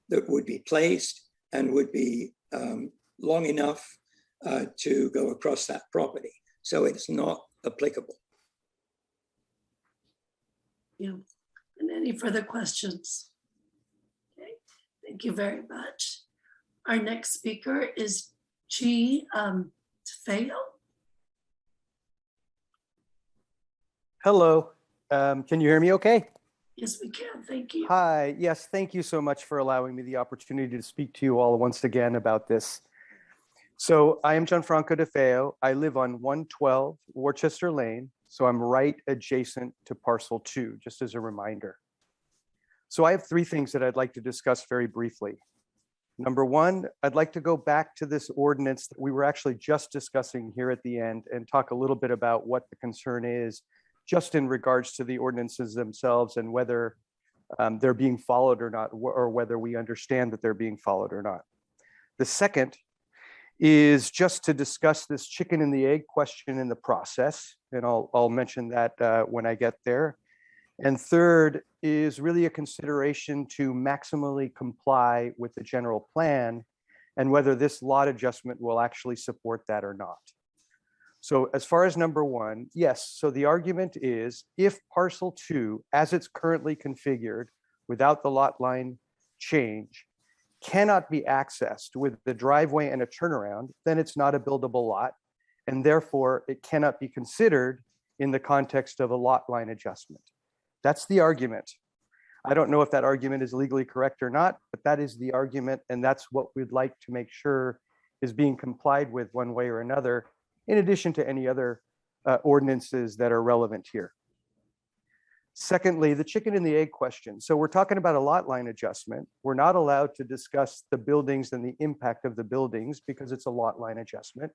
that would be placed and would be long enough to go across that property. So it's not applicable. Yeah. And any further questions? Okay, thank you very much. Our next speaker is G. Tafeo. Hello, can you hear me okay? Yes, we can, thank you. Hi, yes, thank you so much for allowing me the opportunity to speak to you all once again about this. So I am Gianfranco Tafeo. I live on 112 Worcester Lane, so I'm right adjacent to parcel 2, just as a reminder. So I have 3 things that I'd like to discuss very briefly. Number 1, I'd like to go back to this ordinance that we were actually just discussing here at the end and talk a little bit about what the concern is just in regards to the ordinances themselves and whether they're being followed or not, or whether we understand that they're being followed or not. The second is just to discuss this chicken and the egg question in the process, and I'll mention that when I get there. And third is really a consideration to maximally comply with the general plan and whether this lot adjustment will actually support that or not. So as far as number 1, yes, so the argument is if parcel 2, as it's currently configured without the lot line change, cannot be accessed with the driveway and a turnaround, then it's not a buildable lot, and therefore it cannot be considered in the context of a lot line adjustment. That's the argument. I don't know if that argument is legally correct or not, but that is the argument, and that's what we'd like to make sure is being complied with one way or another, in addition to any other ordinances that are relevant here. Secondly, the chicken and the egg question. So we're talking about a lot line adjustment. We're not allowed to discuss the buildings and the impact of the buildings because it's a lot line adjustment.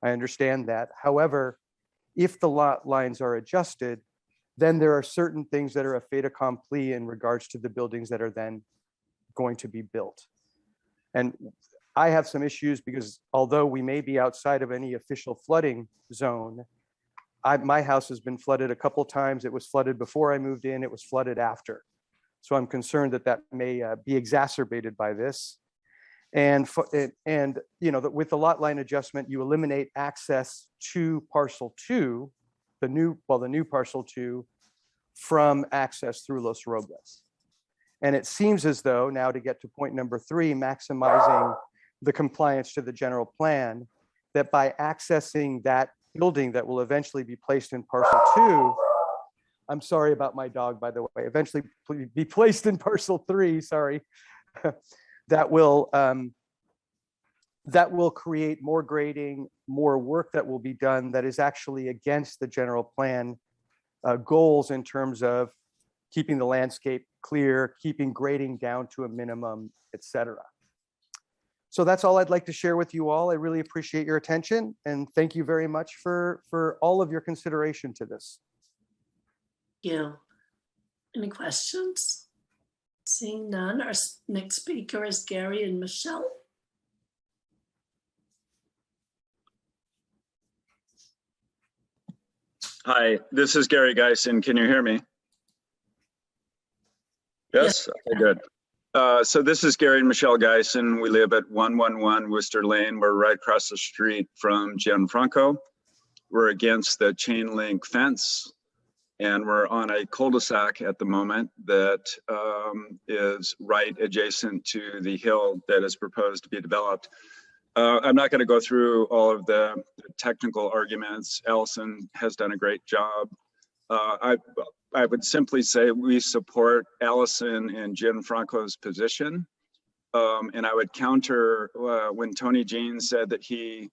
I understand that. However, if the lot lines are adjusted, then there are certain things that are a fait accompli in regards to the buildings that are then going to be built. And I have some issues because although we may be outside of any official flooding zone, my house has been flooded a couple times. It was flooded before I moved in. It was flooded after. So I'm concerned that that may be exacerbated by this. And you know, that with the lot line adjustment, you eliminate access to parcel 2, the new parcel 2, from access through Los Robles. And it seems as though now, to get to point number 3, maximizing the compliance to the general plan, that by accessing that building that will eventually be placed in parcel 2, I'm sorry about my dog, by the way, eventually be placed in parcel 3, sorry, that will create more grading, more work that will be done that is actually against the general plan goals in terms of keeping the landscape clear, keeping grading down to a minimum, etc. So that's all I'd like to share with you all. I really appreciate your attention and thank you very much for all of your consideration to this. Thank you. Any questions? Seeing none, our next speaker is Gary and Michelle. Hi, this is Gary Geisen. Can you hear me? Yes? Okay, good. So this is Gary and Michelle Geisen. We live at 111 Worcester Lane. We're right across the street from Gianfranco. We're against the chain link fence, and we're on a cul-de-sac at the moment that is right adjacent to the hill that is proposed to be developed. I'm not going to go through all of the technical arguments. Allison has done a great job. I would simply say we support Allison and Gianfranco's position. And I would counter when Tony Jean said that he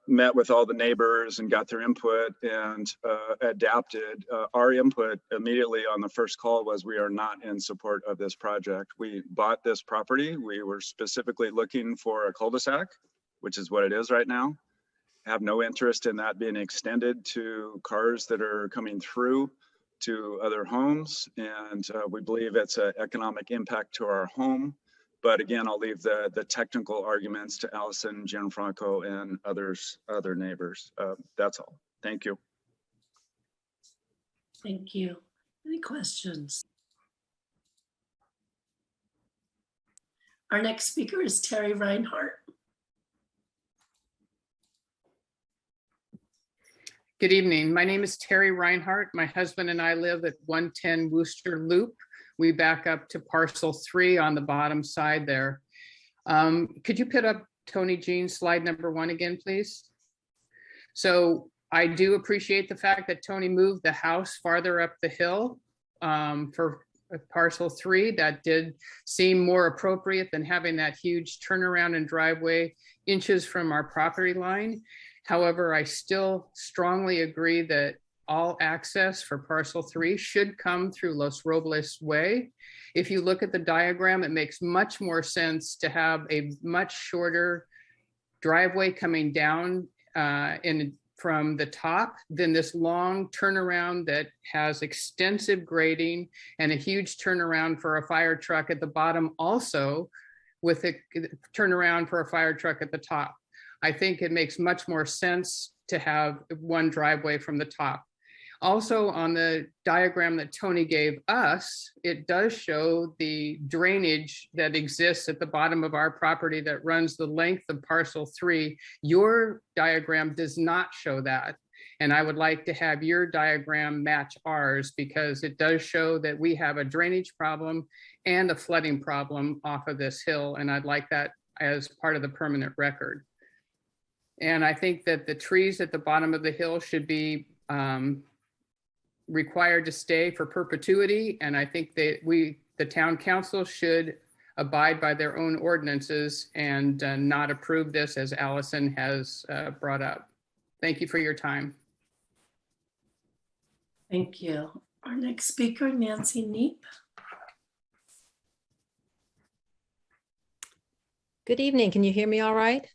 met with all the neighbors and got their input and adapted. Our input immediately on the first call was we are not in support of this project. We bought this property. We were specifically looking for a cul-de-sac, which is what it is right now. Have no interest in that being extended to cars that are coming through to other homes. And we believe it's an economic impact to our home. But again, I'll leave the technical arguments to Allison, Gianfranco, and other neighbors. That's all. Thank you. Thank you. Any questions? Our next speaker is Terry Reinhardt. Good evening. My name is Terry Reinhardt. My husband and I live at 110 Worcester Loop. We back up to parcel 3 on the bottom side there. Could you put up Tony Jean's slide number 1 again, please? So I do appreciate the fact that Tony moved the house farther up the hill for parcel 3. That did seem more appropriate than having that huge turnaround and driveway inches from our property line. However, I still strongly agree that all access for parcel 3 should come through Los Robles Way. If you look at the diagram, it makes much more sense to have a much shorter driveway coming down from the top than this long turnaround that has extensive grading and a huge turnaround for a fire truck at the bottom, also with a turnaround for a fire truck at the top. I think it makes much more sense to have one driveway from the top. Also, on the diagram that Tony gave us, it does show the drainage that exists at the bottom of our property that runs the length of parcel 3. Your diagram does not show that. And I would like to have your diagram match ours because it does show that we have a drainage problem and a flooding problem off of this hill. And I'd like that as part of the permanent record. And I think that the trees at the bottom of the hill should be required to stay for perpetuity. And I think that the town council should abide by their own ordinances and not approve this as Allison has brought up. Thank you for your time. Thank you. Our next speaker, Nancy Neep. Good evening. Can you hear me all right?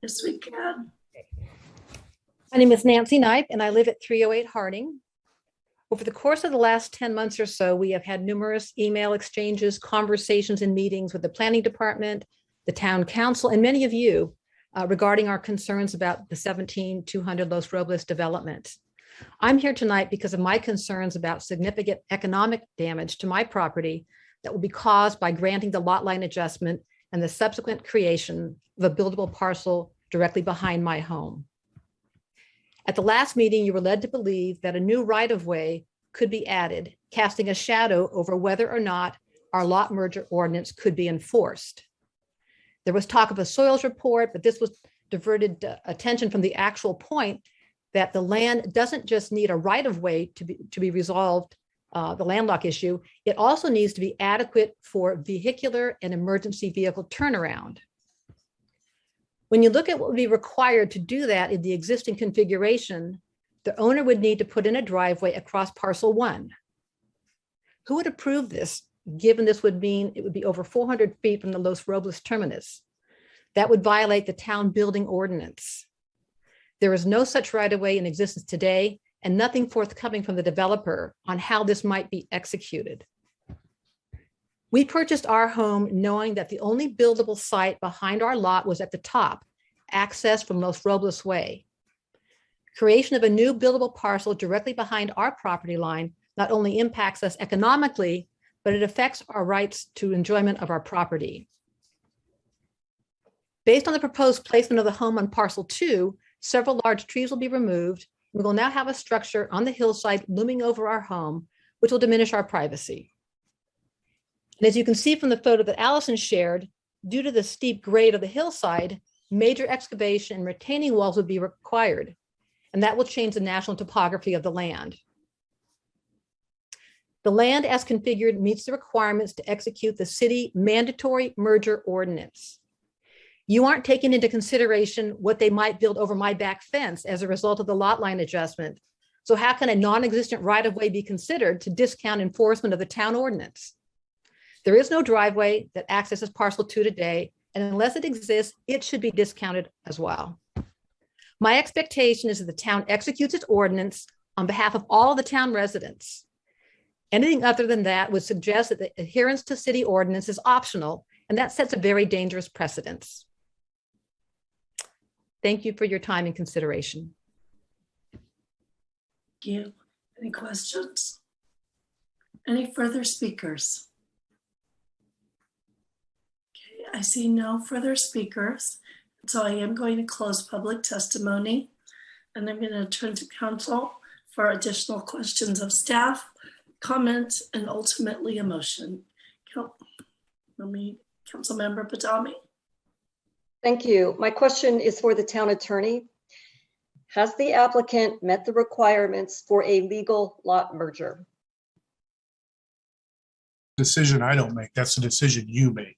Yes, we can. My name is Nancy Knipe, and I live at 308 Harding. Over the course of the last 10 months or so, we have had numerous email exchanges, conversations, and meetings with the planning department, the town council, and many of you regarding our concerns about the 17200 Los Robles development. I'm here tonight because of my concerns about significant economic damage to my property that will be caused by granting the lot line adjustment and the subsequent creation of a buildable parcel directly behind my home. At the last meeting, you were led to believe that a new right-of-way could be added, casting a shadow over whether or not our lot merger ordinance could be enforced. There was talk of a soils report, but this was diverted attention from the actual point that the land doesn't just need a right-of-way to be resolved, the landlocked issue, it also needs to be adequate for vehicular and emergency vehicle turnaround. When you look at what would be required to do that in the existing configuration, the owner would need to put in a driveway across parcel 1. Who would approve this, given this would mean it would be over 400 feet from the Los Robles terminus? That would violate the town building ordinance. There is no such right-of-way in existence today, and nothing forthcoming from the developer on how this might be executed. We purchased our home knowing that the only buildable site behind our lot was at the top, access from Los Robles Way. Creation of a new buildable parcel directly behind our property line not only impacts us economically, but it affects our rights to enjoyment of our property. Based on the proposed placement of the home on parcel 2, several large trees will be removed. We will now have a structure on the hillside looming over our home, which will diminish our privacy. And as you can see from the photo that Allison shared, due to the steep grade of the hillside, major excavation and retaining walls would be required, and that will change the national topography of the land. The land as configured meets the requirements to execute the city mandatory merger ordinance. You aren't taking into consideration what they might build over my back fence as a result of the lot line adjustment. So how can a non-existent right-of-way be considered to discount enforcement of the town ordinance? There is no driveway that accesses parcel 2 today, and unless it exists, it should be discounted as well. My expectation is that the town executes its ordinance on behalf of all the town residents. Anything other than that would suggest that the adherence to city ordinance is optional, and that sets a very dangerous precedence. Thank you for your time and consideration. Thank you. Any questions? Any further speakers? Okay, I see no further speakers. So I am going to close public testimony, and I'm going to turn to council for additional questions of staff, comments, and ultimately a motion. Councilmember Badami. Thank you. My question is for the town attorney. Has the applicant met the requirements for a legal lot merger? Decision I don't make, that's the decision you make.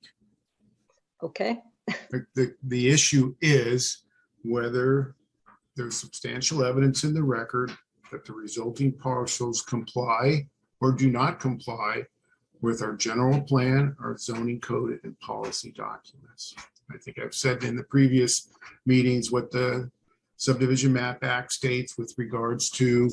Okay. The issue is whether there's substantial evidence in the record that the resulting parcels comply or do not comply with our general plan, our zoning code, and policy documents. I think I've said in the previous meetings what the Subdivision Map Act states with regards to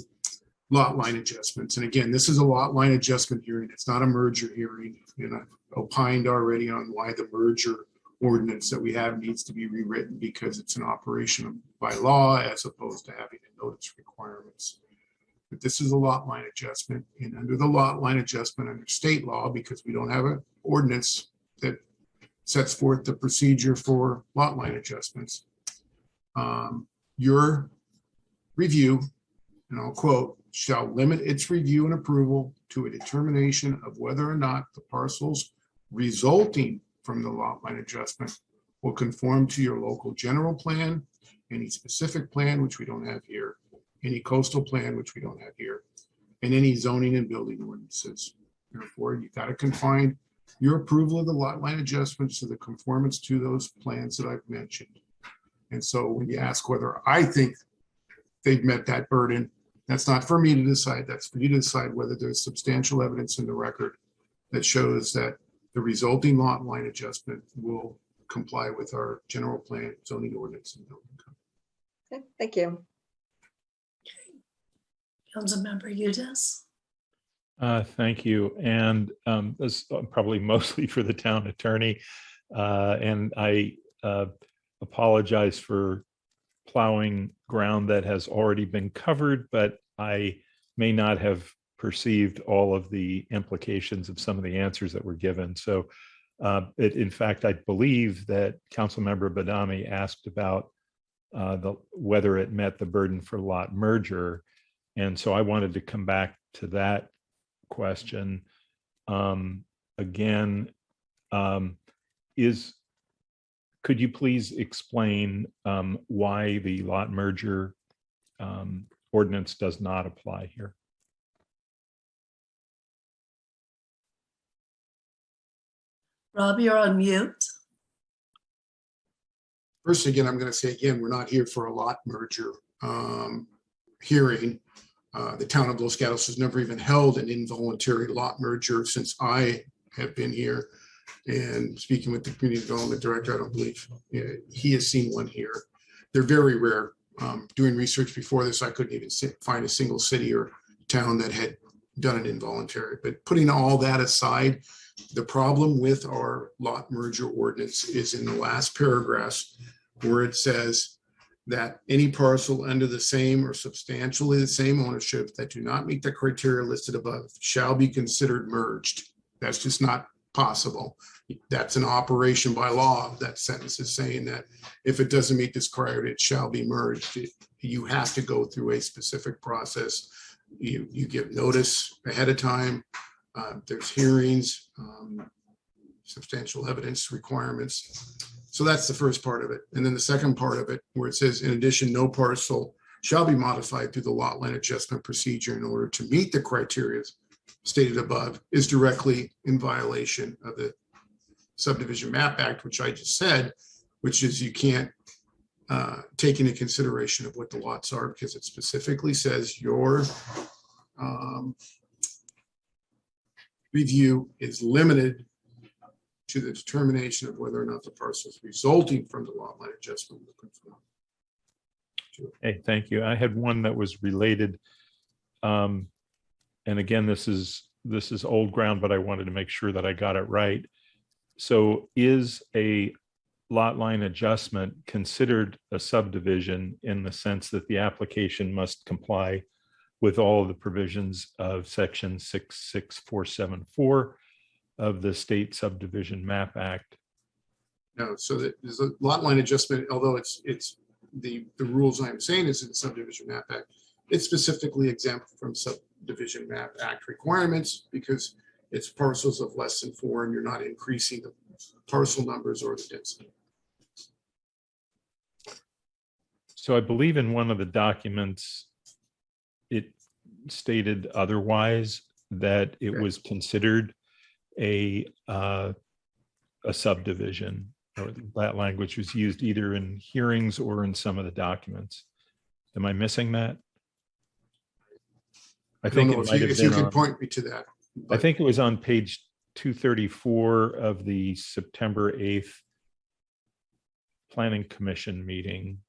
lot line adjustments. And again, this is a lot line adjustment hearing. It's not a merger hearing. And I've opined already on why the merger ordinance that we have needs to be rewritten, because it's an operation by law as opposed to having a notice requirements. But this is a lot line adjustment, and under the lot line adjustment under state law, because we don't have an ordinance that sets forth the procedure for lot line adjustments, your review, and I'll quote, shall limit its review and approval to a determination of whether or not the parcels resulting from the lot line adjustment will conform to your local general plan, any specific plan, which we don't have here, any coastal plan, which we don't have here, and any zoning and building ordinances. Therefore, you got to confine your approval of the lot line adjustments to the conformance to those plans that I've mentioned. And so when you ask whether I think they've met that burden, That's not for me to decide. That's for you to decide whether there's substantial evidence in the record that shows that the resulting lot line adjustment will comply with our general plan, zoning ordinance, and building code. Okay, thank you. Councilmember Udis. Thank you. And this is probably mostly for the town attorney. And I apologize for plowing ground that has already been covered, but I may not have perceived all of the implications of some of the answers that were given. So in fact, I believe that Councilmember Badami asked about whether it met the burden for lot merger. And so I wanted to come back to that question. Again, could you please explain why the lot merger ordinance does not apply here? Rob, you're on mute. First, again, I'm going to say again, we're not here for a lot merger hearing. The town of Los Gatos has never even held an involuntary lot merger since I have been here. And speaking with the community development director, I don't believe he has seen one here. They're very rare. Doing research before this, I couldn't even find a single city or town that had done an involuntary. But putting all that aside, the problem with our lot merger ordinance is in the last paragraphs where it says that any parcel under the same or substantially the same ownership that do not meet the criteria listed above shall be considered merged. That's just not possible. That's an operation by law. That sentence is saying that if it doesn't meet this criteria, it shall be merged. You have to go through a specific process. You give notice ahead of time. There's hearings, substantial evidence requirements. So that's the first part of it. And then the second part of it, where it says, in addition, no parcel shall be modified through the lot line adjustment procedure in order to meet the criteria stated above, is directly in violation of the Subdivision Map Act, which I just said, which is you can't take into consideration of what the lots are, because it specifically says your review is limited to the determination of whether or not the parcels resulting from the lot line adjustment will conform. Hey, thank you. I had one that was related. And again, this is old ground, but I wanted to make sure that I got it right. So is a lot line adjustment considered a subdivision in the sense that the application must comply with all of the provisions of section 66474 of the State Subdivision Map Act? No, so there's a lot line adjustment, although it's the rules I'm saying is in the Subdivision Map Act, it's specifically exempt from Subdivision Map Act requirements because it's parcels of less than 4 and you're not increasing the parcel numbers or the density. So I believe in one of the documents, it stated otherwise, that it was considered a subdivision, or that language was used either in hearings or in some of the documents. Am I missing that? I think it might have been. If you can point me to that. I think it was on page 234 of the September 8th Planning Commission meeting.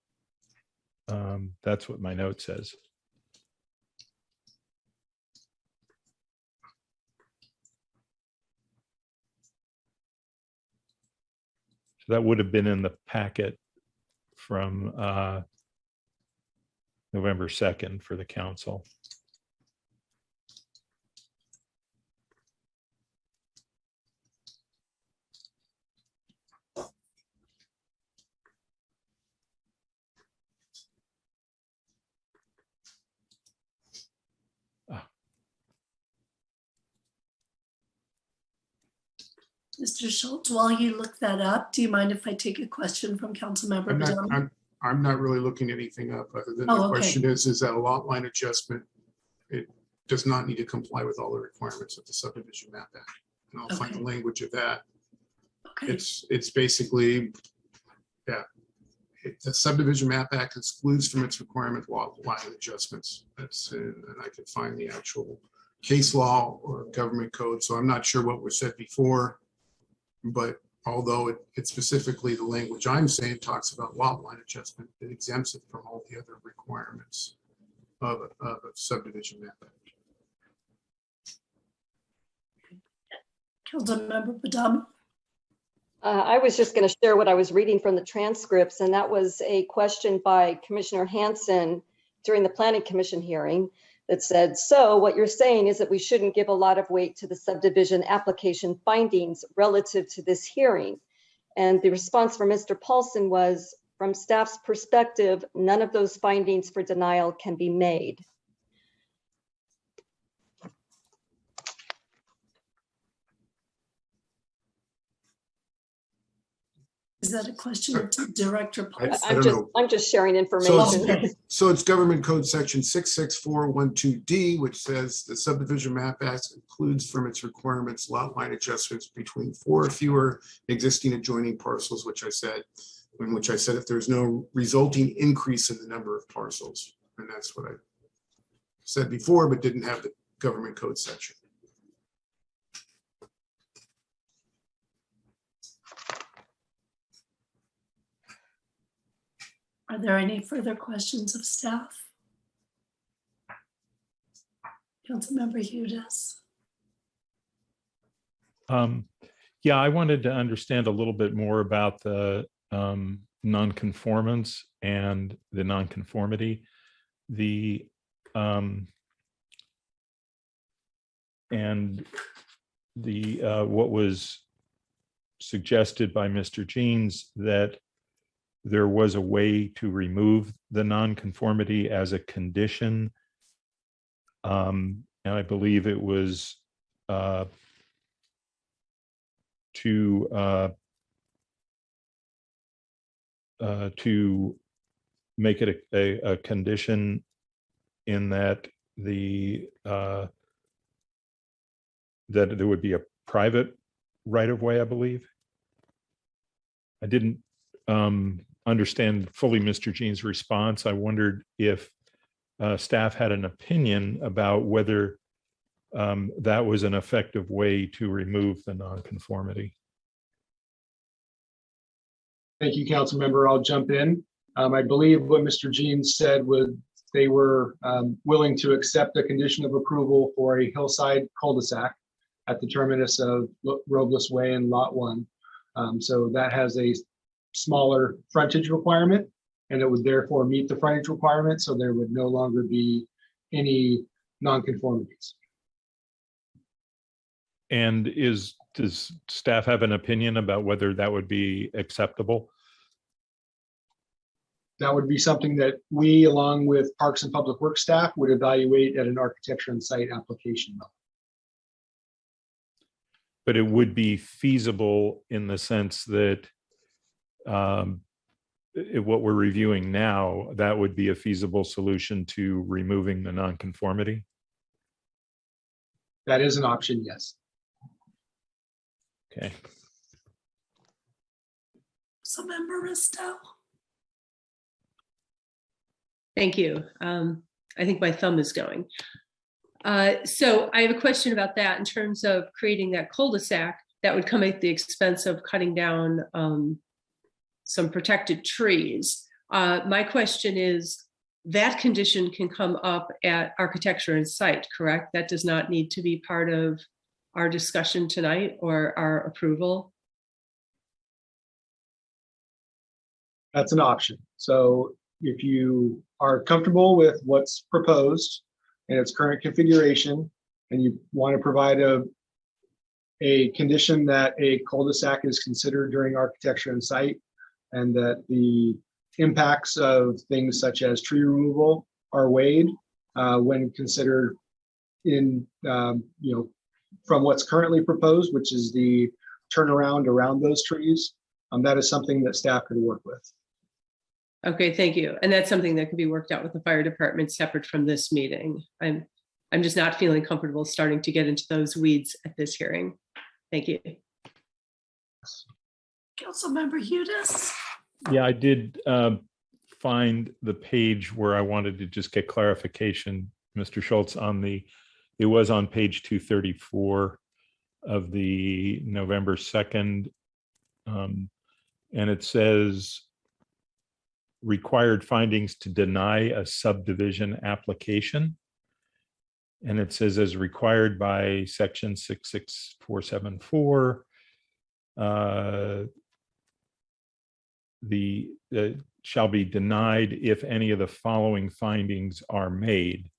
That's what my note says. So that would have been in the packet from November 2nd for the council. Mr. Schultz, while you look that up, do you mind if I take a question from Councilmember Badami? I'm not really looking anything up other than the question is that a lot line adjustment, it does not need to comply with all the requirements of the Subdivision Map Act. And I'll find the language of that. It's basically, yeah, the Subdivision Map Act excludes from its requirement lot line adjustments. And I could find the actual case law or government code. So I'm not sure what was said before, but although it specifically, the language I'm saying talks about lot line adjustment, it exempts it from all the other requirements of a subdivision map act. Councilmember Padama. I was just going to share what I was reading from the transcripts, and that was a question by Commissioner Hansen during the Planning Commission hearing that said, so what you're saying is that we shouldn't give a lot of weight to the subdivision application findings relative to this hearing. And the response from Mr. Paulson was, from staff's perspective, none of those findings for denial can be made. Is that a question to Director Paulson? I'm just sharing information. So it's Government Code Section 66412D, which says the Subdivision Map Act includes from its requirements lot line adjustments between 4 or fewer existing adjoining parcels, which I said if there's no resulting increase in the number of parcels. And that's what I said before, but didn't have the Government Code section. Are there any further questions of staff? Councilmember Hudes. Yeah, I wanted to understand a little bit more about the nonconformance and the nonconformity. What was suggested by Mr. Jeans, that there was a way to remove the nonconformity as a condition. And I believe it was to make it a condition in that that there would be a private right-of-way, I believe. I didn't understand fully Mr. Jean's response. I wondered if staff had an opinion about whether that was an effective way to remove the nonconformity. Thank you, Council Member. I'll jump in. I believe what Mr. Jeans said was they were willing to accept a condition of approval for a hillside cul-de-sac at the terminus of Robles Way and Lot 1. So that has a smaller frontage requirement, and it would therefore meet the frontage requirement, so there would no longer be any nonconformities. And does staff have an opinion about whether that would be acceptable? That would be something that we, along with Parks and Public Works staff, would evaluate at an architecture and site application level. But it would be feasible in the sense that what we're reviewing now, that would be a feasible solution to removing the nonconformity? That is an option, yes. Okay. So Member Risto. Thank you. I think my thumb is going. So I have a question about that in terms of creating that cul-de-sac that would come at the expense of cutting down some protected trees. My question is, that condition can come up at architecture and site, correct? That does not need to be part of our discussion tonight or our approval? That's an option. So if you are comfortable with what's proposed in its current configuration, and you want to provide a condition that a cul-de-sac is considered during architecture and site, and that the impacts of things such as tree removal are weighed when considered in, from what's currently proposed, which is the turnaround around those trees, that is something that staff could work with. Okay, thank you. And that's something that can be worked out with the fire department separate from this meeting. I'm just not feeling comfortable starting to get into those weeds at this hearing. Thank you. Councilmember Hudes. Yeah, I did find the page where I wanted to just get clarification, Mr. Schultz, it was on page 234 of the November 2nd. And it says required findings to deny a subdivision application. And it says as required by section 66474, shall be denied if any of the following findings are made.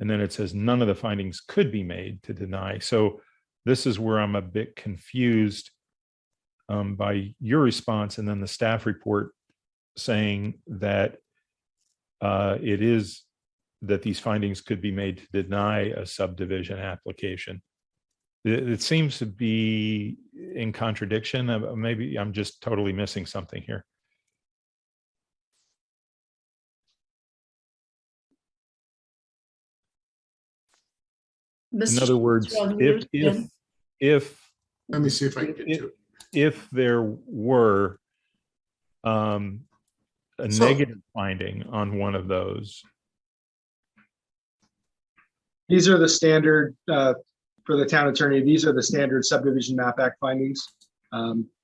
And then it says none of the findings could be made to deny. So this is where I'm a bit confused by your response and then the staff report saying that it is that these findings could be made to deny a subdivision application. It seems to be in contradiction. Maybe I'm just totally missing something here. In other words, if let me see if I can get to it. If there were a negative finding on one of those. These are the standard, for the town attorney, these are the standard subdivision map act findings.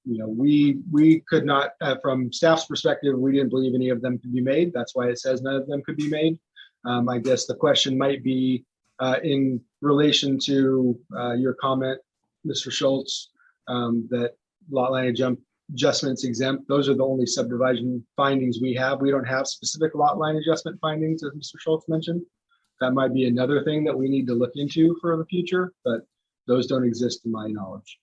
We could not, from staff's perspective, we didn't believe any of them could be made. That's why it says none of them could be made. I guess the question might be in relation to your comment, Mr. Schultz, that lot line adjustments exempt. Those are the only subdivision findings we have. We don't have specific lot line adjustment findings, as Mr. Schultz mentioned. That might be another thing that we need to look into for the future, but those don't exist to my knowledge.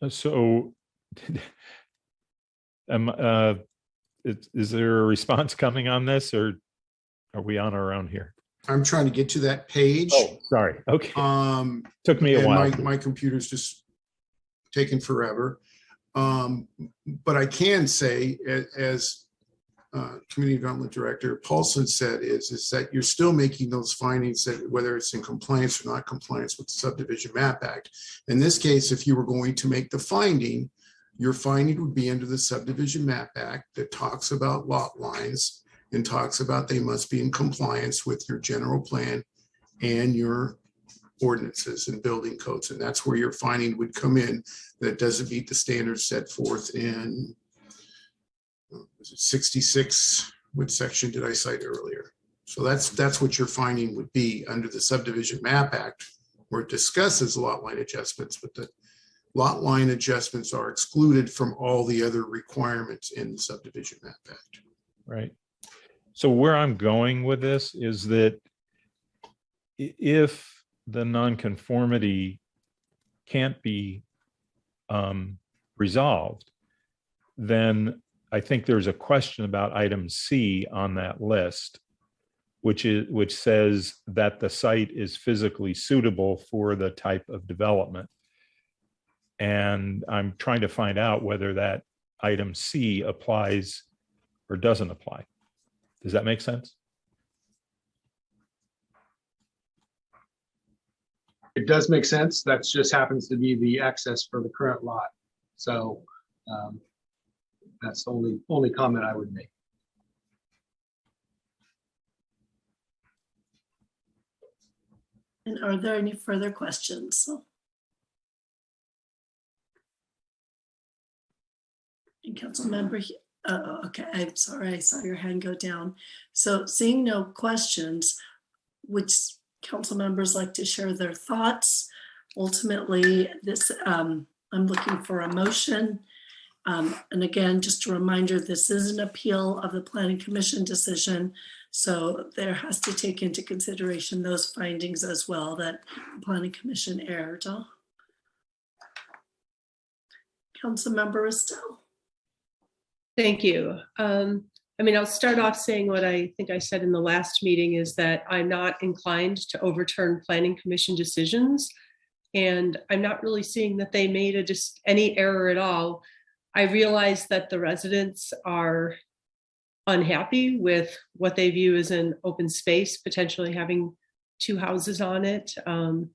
So is there a response coming on this, or are we on our own here? I'm trying to get to that page. Oh, sorry. Okay. Took me a while. My computer's just taking forever. But I can say, as Community Development Director Paulson said, is that you're still making those findings, that whether it's in compliance or not compliance with the Subdivision Map Act. In this case, if you were going to make the finding, your finding would be under the Subdivision Map Act that talks about lot lines and talks about they must be in compliance with your general plan and your ordinances and building codes. And that's where your finding would come in, that doesn't meet the standards set forth in 66, which section did I cite earlier? So that's what your finding would be under the Subdivision Map Act, where it discusses lot line adjustments, but the lot line adjustments are excluded from all the other requirements in the Subdivision Map Act. Right. So where I'm going with this is that if the nonconformity can't be resolved, then I think there's a question about item C on that list, which says that the site is physically suitable for the type of development. And I'm trying to find out whether that item C applies or doesn't apply. Does that make sense? It does make sense. That just happens to be the access for the current lot. So that's the only comment I would make. And are there any further questions? And council member, okay, I'm sorry, I saw your hand go down. So seeing no questions, would council members like to share their thoughts? Ultimately, this I'm looking for a motion. And again, just a reminder, this is an appeal of the Planning Commission decision. So there has to take into consideration those findings as well that the Planning Commission aired. Councilmember Estelle. Thank you. I'll start off saying what I think I said in the last meeting is that I'm not inclined to overturn Planning Commission decisions. And I'm not really seeing that they made any error at all. I realize that the residents are unhappy with what they view as an open space, potentially having 2 houses on it,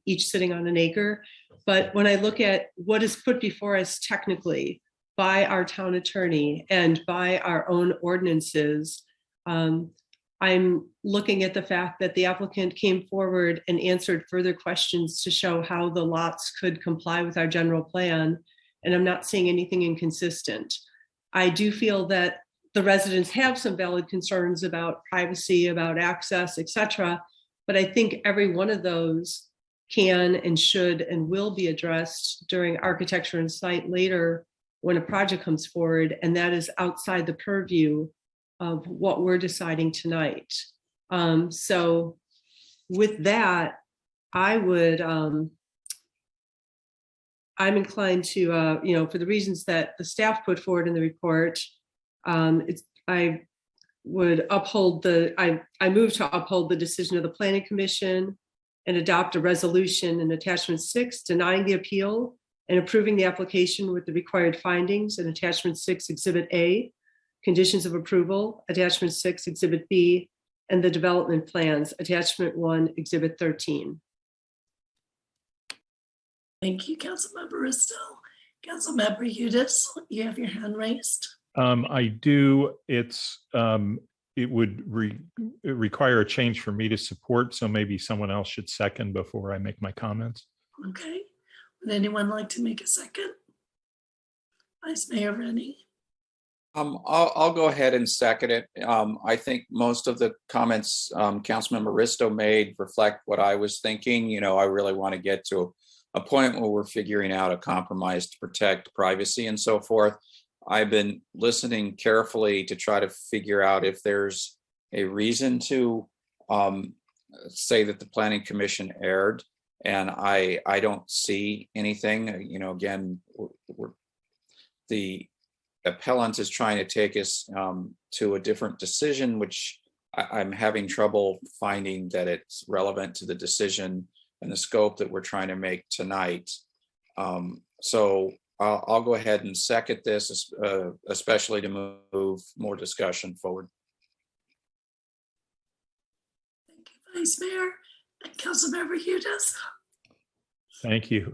each sitting on an acre. But when I look at what is put before us technically by our town attorney and by our own ordinances, I'm looking at the fact that the applicant came forward and answered further questions to show how the lots could comply with our general plan, and I'm not seeing anything inconsistent. I do feel that the residents have some valid concerns about privacy, about access, etc. But I think every one of those can and should and will be addressed during architecture and site later when a project comes forward, and that is outside the purview of what we're deciding tonight. So with that, I'm inclined to, for the reasons that the staff put forward in the report, I would uphold I move to uphold the decision of the Planning Commission and adopt a resolution in Attachment 6 denying the appeal and approving the application with the required findings in Attachment 6 Exhibit A, conditions of approval, Attachment 6 Exhibit B, and the development plans, Attachment 1 Exhibit 13. Thank you, Councilmember Risto. Councilmember Udis, you have your hand raised. I do. It would require a change for me to support, so maybe someone else should second before I make my comments. Okay. Would anyone like to make a second? Vice Mayor Rennie. I'll go ahead and second it. I think most of the comments Councilmember Risto made reflect what I was thinking. I really want to get to a point where we're figuring out a compromise to protect privacy and so forth. I've been listening carefully to try to figure out if there's a reason to say that the Planning Commission erred, and I don't see anything. Again, the appellant is trying to take us to a different decision, which I'm having trouble finding that it's relevant to the decision and the scope that we're trying to make tonight. So I'll go ahead and second this, especially to move more discussion forward. Thank you, Vice Mayor. And Councilmember Udis. Thank you.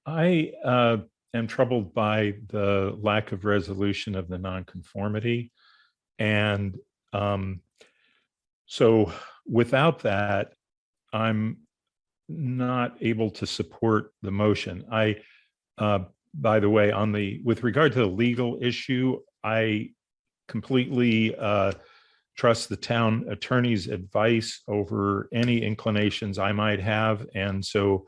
I am troubled by the lack of resolution of the nonconformity. And so without that, I'm not able to support the motion. By the way, with regard to the legal issue, I completely trust the town attorney's advice over any inclinations I might have, and so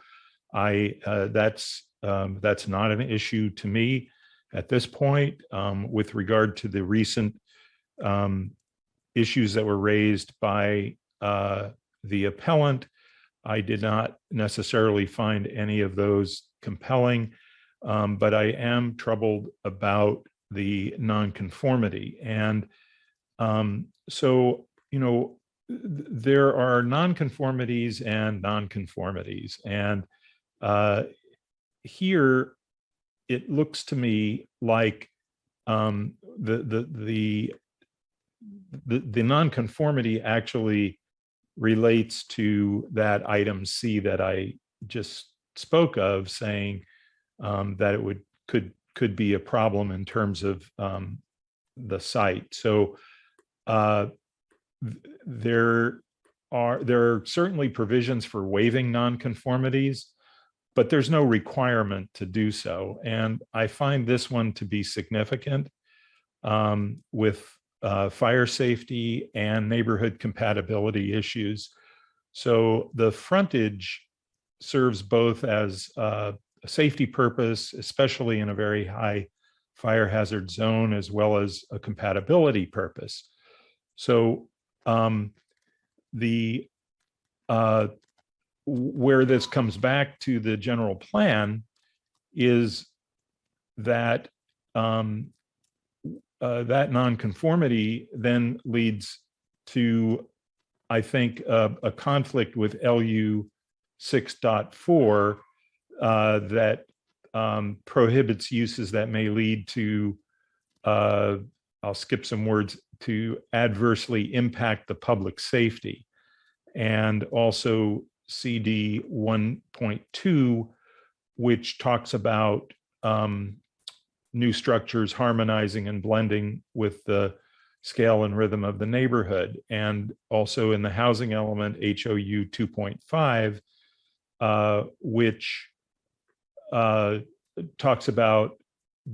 that's not an issue to me at this point. With regard to the recent issues that were raised by the appellant, I did not necessarily find any of those compelling, but I am troubled about the nonconformity. And so, there are nonconformities and nonconformities. And here, it looks to me like the nonconformity actually relates to that item C that I just spoke of, saying that it could be a problem in terms of the site. So there are certainly provisions for waiving nonconformities, but there's no requirement to do so. And I find this one to be significant with fire safety and neighborhood compatibility issues. So the frontage serves both as a safety purpose, especially in a very high fire hazard zone, as well as a compatibility purpose. So where this comes back to the general plan is that that nonconformity then leads to, I think, a conflict with LU 6.4 that prohibits uses that may lead to I'll skip some words, to adversely impact the public safety. And also CD 1.2, which talks about new structures harmonizing and blending with the scale and rhythm of the neighborhood. And also in the housing element, HOU 2.5, which talks about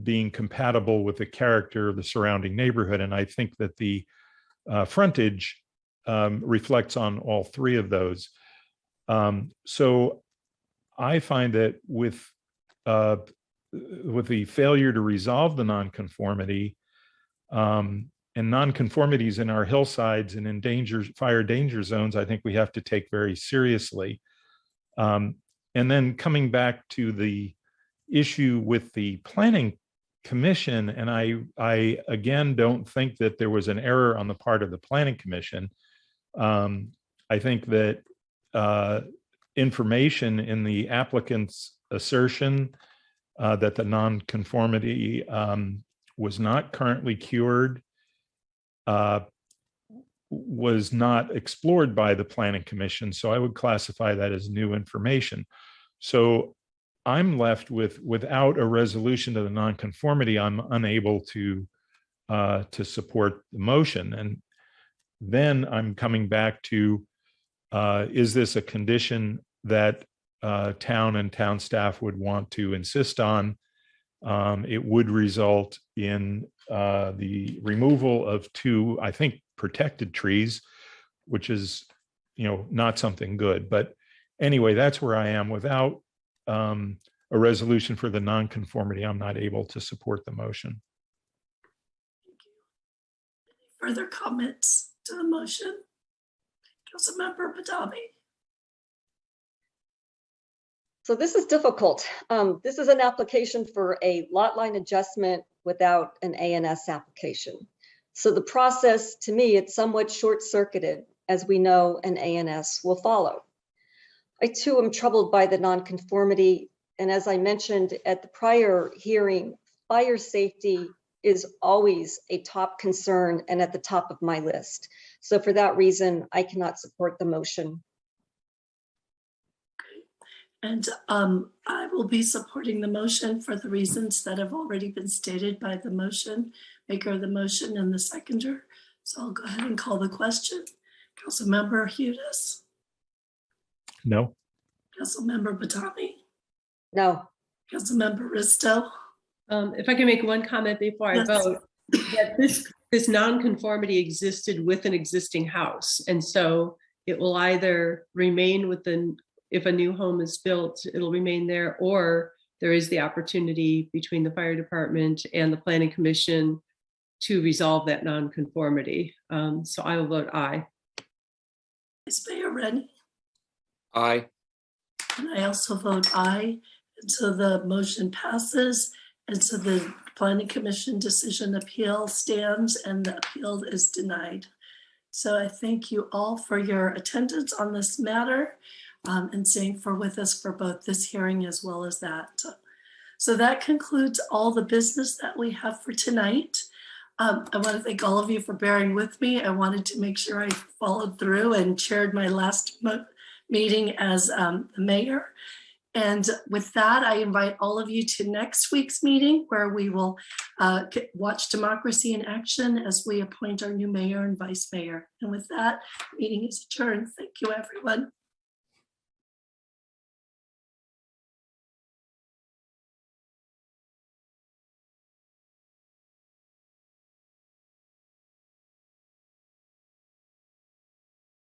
being compatible with the character of the surrounding neighborhood. And I think that the frontage reflects on all three of those. So I find that with the failure to resolve the nonconformity, and nonconformities in our hillsides and in fire danger zones, I think we have to take very seriously. And then coming back to the issue with the planning commission, and I again don't think that there was an error on the part of the planning commission. I think that information in the applicant's assertion that the nonconformity was not currently cured was not explored by the planning commission. So I would classify that as new information. So I'm left without a resolution to the nonconformity. I'm unable to support the motion. And then I'm coming back to, is this a condition that town and town staff would want to insist on? It would result in the removal of 2, I think, protected trees, which is, not something good. But anyway, that's where I am. Without a resolution for the nonconformity, I'm not able to support the motion. Further comments to the motion? Councilmember Badami. So this is difficult. This is an application for a lot line adjustment without an ANS application. So the process, to me, it's somewhat short-circuited, as we know an ANS will follow. I too am troubled by the nonconformity. And as I mentioned at the prior hearing, fire safety is always a top concern and at the top of my list. So for that reason, I cannot support the motion. And I will be supporting the motion for the reasons that have already been stated by the motion maker of the motion and the seconder. So I'll go ahead and call the question. Councilmember Hudis. No. Councilmember Badami. No. Councilmember Risto. If I can make one comment before I vote, that this nonconformity existed with an existing house. And so it will either remain within, if a new home is built, it'll remain there, or there is the opportunity between the fire department and the planning commission to resolve that nonconformity. So I will vote aye. Vice Mayor Rennie. Aye. And I also vote aye. And so the motion passes. And so the planning commission decision appeal stands and the appeal is denied. So I thank you all for your attendance on this matter and staying with us for both this hearing as well as that. So that concludes all the business that we have for tonight. I want to thank all of you for bearing with me. I wanted to make sure I followed through and chaired my last meeting as the mayor. And with that, I invite all of you to next week's meeting where we will watch democracy in action as we appoint our new mayor and vice mayor. And with that, meeting is adjourned. Thank you, everyone.